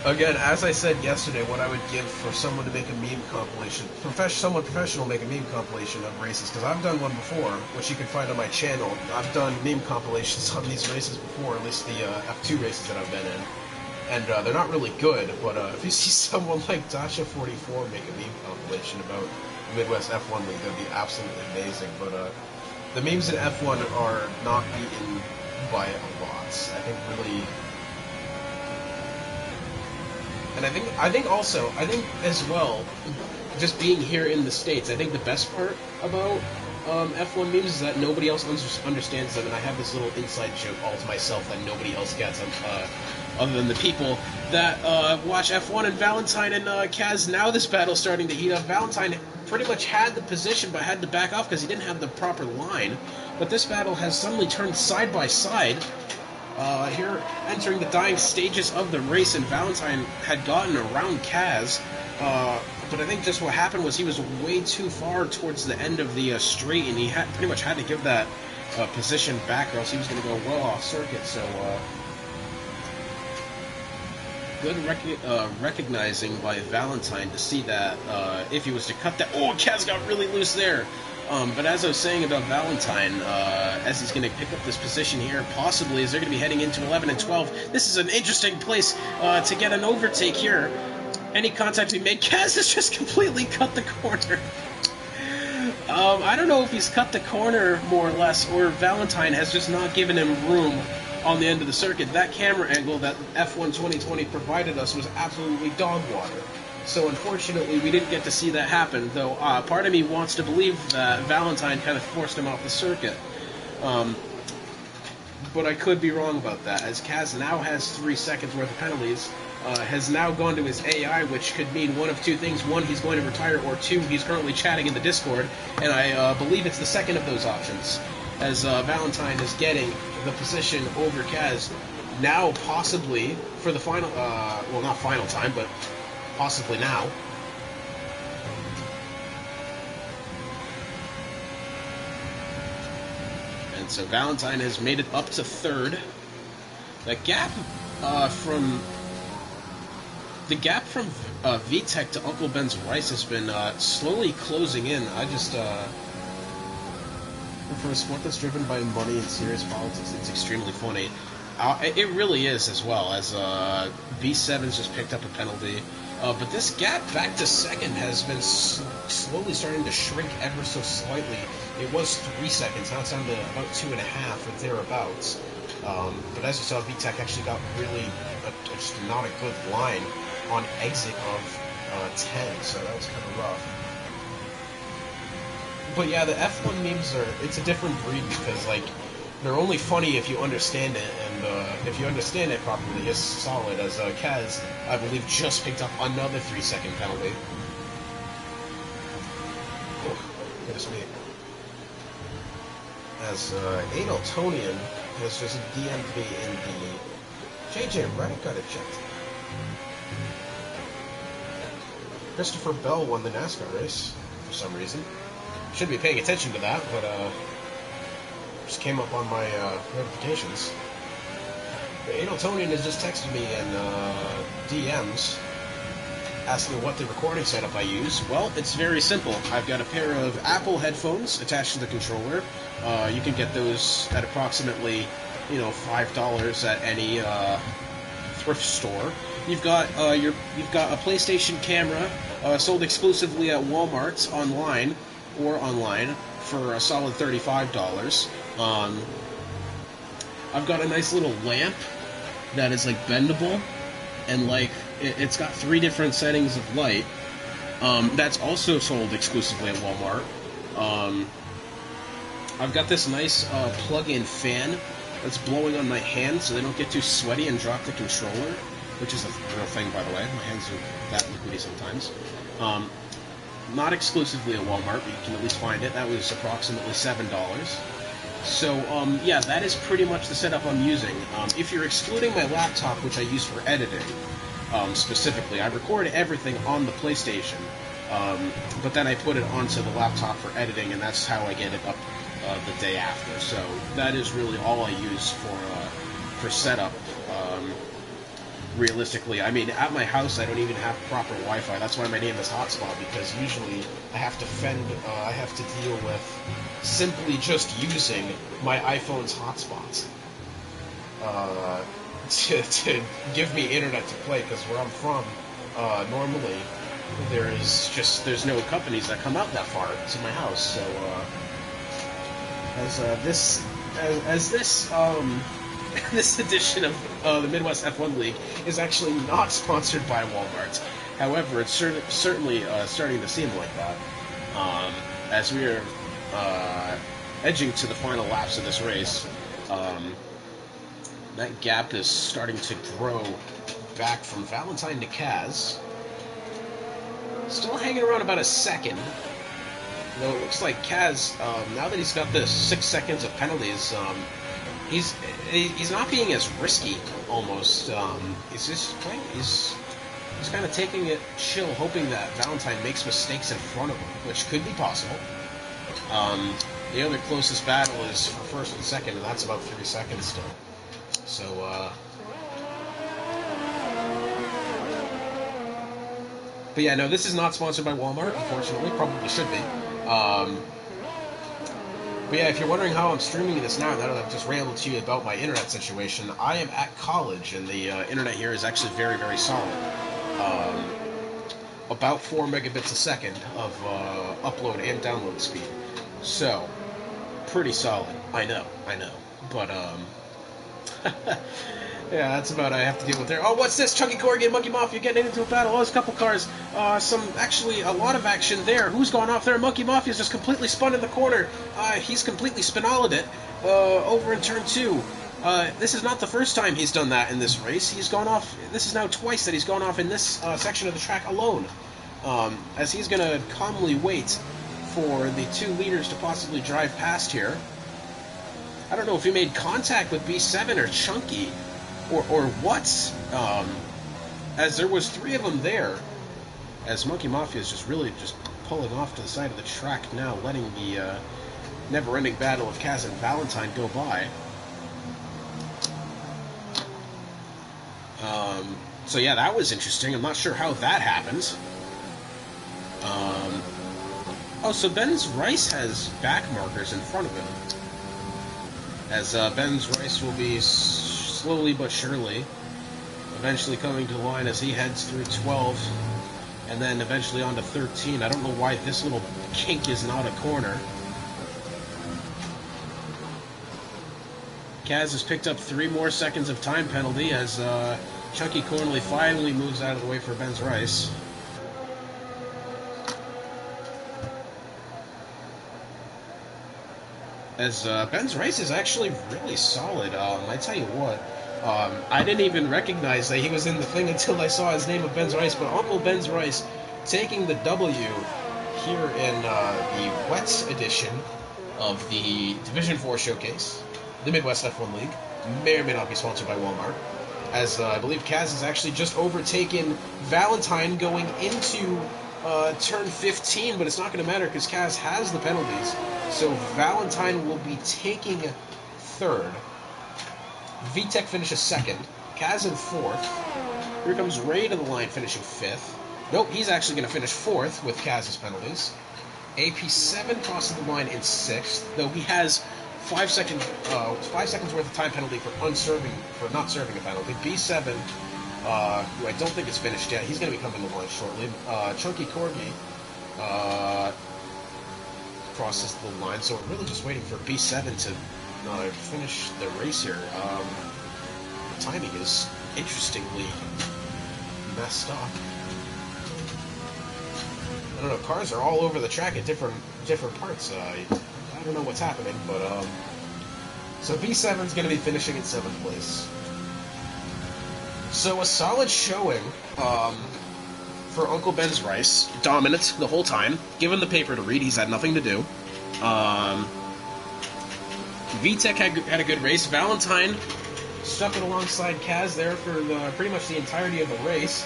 Again, as I said yesterday, what I would give for someone to make a meme compilation, someone professional make a meme compilation of races, because I've done one before, which you can find on my channel. I've done meme compilations on these races before, at least the F2 races that I've been in, and they're not really good, but if you see someone like Dasha44 make a meme compilation about the Midwest F1 League, that'd be absolutely amazing, but the memes in F1 are not beaten by a lot. I think really... And I think as well, just being here in the States, I think the best part about F1 memes is that nobody else understands them, and I have this little inside joke all to myself that nobody else gets, other than the people that watch F1. And Valentine and Kaz, now this battle's starting to heat up. Valentine pretty much had the position, but had to back off because he didn't have the proper line. But this battle has suddenly turned side by side. Here, entering the dying stages of the race, and Valentine had gotten around Kaz, but I think just what happened was he was way too far towards the end of the straight, and he pretty much had to give that position back, or else he was going to go well off circuit. So, good recognizing by Valentine to see that if he was to cut that... Oh, Kaz got really loose there! But as I was saying about Valentine, as he's going to pick up this position here, possibly, as they're going to be heading into 11 and 12, this is an interesting place to get an overtake here. Any contact he made, Kaz has just completely cut the corner. I don't know if he's cut the corner, more or less, or Valentine has just not given him room on the end of the circuit, that camera angle that F1 2020 provided us was absolutely dog water. So unfortunately, we didn't get to see that happen, though part of me wants to believe that Valentine kind of forced him off the circuit. But I could be wrong about that, as Kaz now has 3 seconds worth of penalties, has now gone to his AI, which could mean one of two things. One, he's going to retire, or two, he's currently chatting in the Discord, and I believe it's the second of those options, as Valentine is getting the position over Kaz, now possibly for the final, well, not final time, but possibly now. And so Valentine has made it up to third. The gap from VTech to Uncle Ben's Rice has been slowly closing in. I just for a sport that's driven by money and serious politics, it's extremely funny. It really is, as well, as B7's just picked up a penalty. But this gap back to second has been slowly starting to shrink ever so slightly. It was 3 seconds, now it's down to about 2.5 or thereabouts. But as you saw, VTech actually got really just not a good line on exit of 10, so that was kind of rough. But yeah, the F1 memes it's a different breed, because, like, they're only funny if you understand it, and if you understand it properly, it's solid, as Kaz, I believe, just picked up another 3-second penalty. Oh, goodness me. As Adaltonian has just DM'd me in the JJ Reddick got it checked. Christopher Bell won the NASCAR race for some reason. Should be paying attention to that, but just came up on my notifications. The Adaltonian has just texted me in DMs asking what the recording setup I use. Well, it's very simple. I've got a pair of Apple headphones attached to the controller. You can get those at approximately, $5 at any thrift store. You've got you've got a PlayStation camera sold exclusively at Walmart online for a solid $35. I've got a nice little lamp that is, like, bendable, and, like, it's got 3 different settings of light. That's also sold exclusively at Walmart. I've got this nice plug-in fan that's blowing on my hands so they don't get too sweaty and drop the controller, which is a real thing, by the way. My hands are that liquidy sometimes. Not exclusively at Walmart, but you can at least find it. That was approximately $7. So, yeah, that is pretty much the setup I'm using. If you're excluding my laptop, which I use for editing, specifically, I record everything on the PlayStation, but then I put it onto the laptop for editing, and that's how I get it up the day after. So that is really all I use for setup. Realistically, I mean, at my house I don't even have proper Wi-Fi. That's why my name is Hotspot, because usually I have to deal with simply just using my iPhone's hotspots to give me internet to play, because where I'm from, normally there's no companies that come out that far to my house. So this edition of the Midwest F1 League is actually not sponsored by Walmart. However, it's certainly starting to seem like that. As we are edging to the final laps of this race, that gap is starting to grow back from Valentine to Kaz. Still hanging around about a second. Though it looks like Kaz, now that he's got the 6 seconds of penalties, he's not being as risky, almost. He's just playing. He's kind of taking it chill, hoping that Valentine makes mistakes in front of him, which could be possible. The other closest battle is for first and second, and that's about 3 seconds still. So, but yeah, no, this is not sponsored by Walmart, unfortunately. Probably should be. But yeah, if you're wondering how I'm streaming this now that I've just rambled to you about my internet situation, I am at college, and the internet here is actually very, very solid. About 4 megabits a second of upload and download speed. So, pretty solid. I know. But, Yeah, that's about I have to deal with there. Oh, what's this? Chunky Corgi and Monkey Mafia getting into a battle. Oh, there's a couple cars. Actually, a lot of action there. Who's gone off there? Monkey Mafia's just completely spun in the corner. He's completely spinoled it over in turn 2. This is not the first time he's done that in this race. He's gone off. This is now twice that he's gone off in this section of the track alone. As he's going to calmly wait for the 2 leaders to possibly drive past here. I don't know if he made contact with B7 or Chunky or what, as there was 3 of them there, as Monkey Mafia is just really just pulling off to the side of the track now, letting the never-ending battle of Kaz and Valentine go by. So yeah, that was interesting. I'm not sure how that happens. Oh, so Ben's Rice has back markers in front of him. As Ben's Rice will be slowly but surely eventually coming to the line as he heads through 12 and then eventually on to 13. I don't know why this little kink is not a corner. Kaz has picked up 3 more seconds of time penalty as Chunky Cornley finally moves out of the way for Ben's Rice. As Ben's Rice is actually really solid. I tell you what, I didn't even recognize that he was in the thing until I saw his name of Ben's Rice, but Uncle Ben's Rice taking the W here in the Wets edition of the Division 4 Showcase, the Midwest F1 League. May or may not be sponsored by Walmart. As I believe Kaz has actually just overtaken Valentine going into turn 15, but it's not going to matter because Kaz has the penalties. So Valentine will be taking 3rd. VTech finishes 2nd. Kaz in 4th. Here comes Ray to the line finishing 5th. Nope, he's actually going to finish 4th with Kaz's penalties. AP7 crosses the line in 6th, though he has 5 seconds worth of time penalty for not serving a penalty. B7, who I don't think is finished yet, he's going to be coming to the line shortly. Chunky Corgi crosses the line, so we're really just waiting for B7 to finish the race here. The timing is interestingly messed up. I don't know, cars are all over the track at different parts. I don't know what's happening, but so B7's going to be finishing in 7th place. So a solid showing for Uncle Ben's Rice. Dominant the whole time. Given the paper to read, he's had nothing to do. VTech had a good race. Valentine stuck it alongside Kaz there for pretty much the entirety of the race.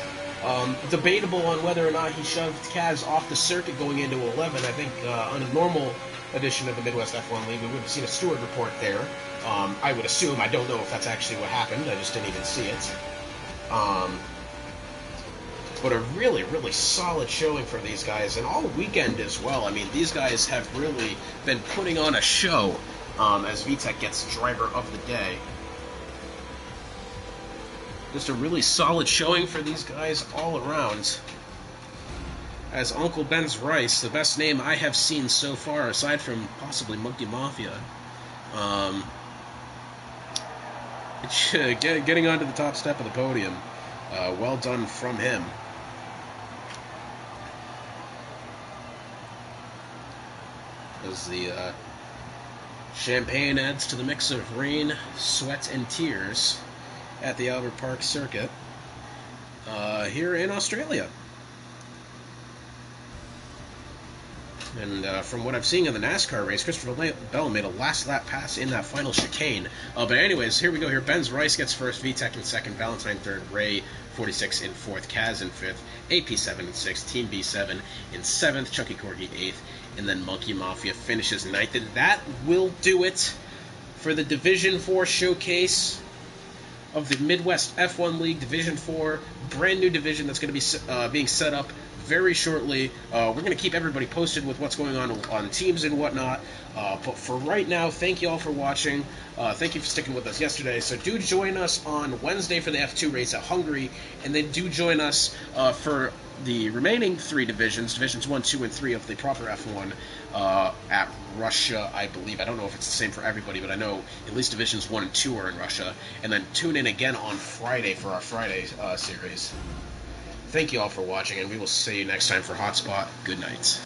Debatable on whether or not he shoved Kaz off the circuit going into 11. I think on a normal edition of the Midwest F1 League, we would have seen a steward report there. I would assume. I don't know if that's actually what happened. I just didn't even see it. But a really, really solid showing for these guys, and all weekend as well. I mean, these guys have really been putting on a show as VTech gets driver of the day. Just a really solid showing for these guys all around. As Uncle Ben's Rice, the best name I have seen so far, aside from possibly Monkey Mafia, getting onto the top step of the podium. Well done from him. As the champagne adds to the mix of rain, sweat, and tears at the Albert Park circuit here in Australia. And from what I've seen in the NASCAR race, Christopher Bell made a last lap pass in that final chicane. But anyways, here we go here. Ben's Rice gets first, VTech in second, Valentine third, Ray 46 in fourth, Kaz in fifth, AP7 in sixth, Team B7 in seventh, Chunky Corgi eighth, and then Monkey Mafia finishes ninth. And that will do it for the Division 4 showcase of the Midwest F1 League Division 4, brand new division that's going to be being set up very shortly. We're going to keep everybody posted with what's going on teams and whatnot. But for right now, thank you all for watching. Thank you for sticking with us yesterday. So do join us on Wednesday for the F2 race at Hungary, and then do join us for the remaining 3 divisions, divisions 1, 2, and 3 of the proper F1 at Russia, I believe. I don't know if it's the same for everybody, but I know at least divisions 1 and 2 are in Russia. And then tune in again on Friday for our Friday series. Thank you all for watching, and we will see you next time for Hotspot. Good night.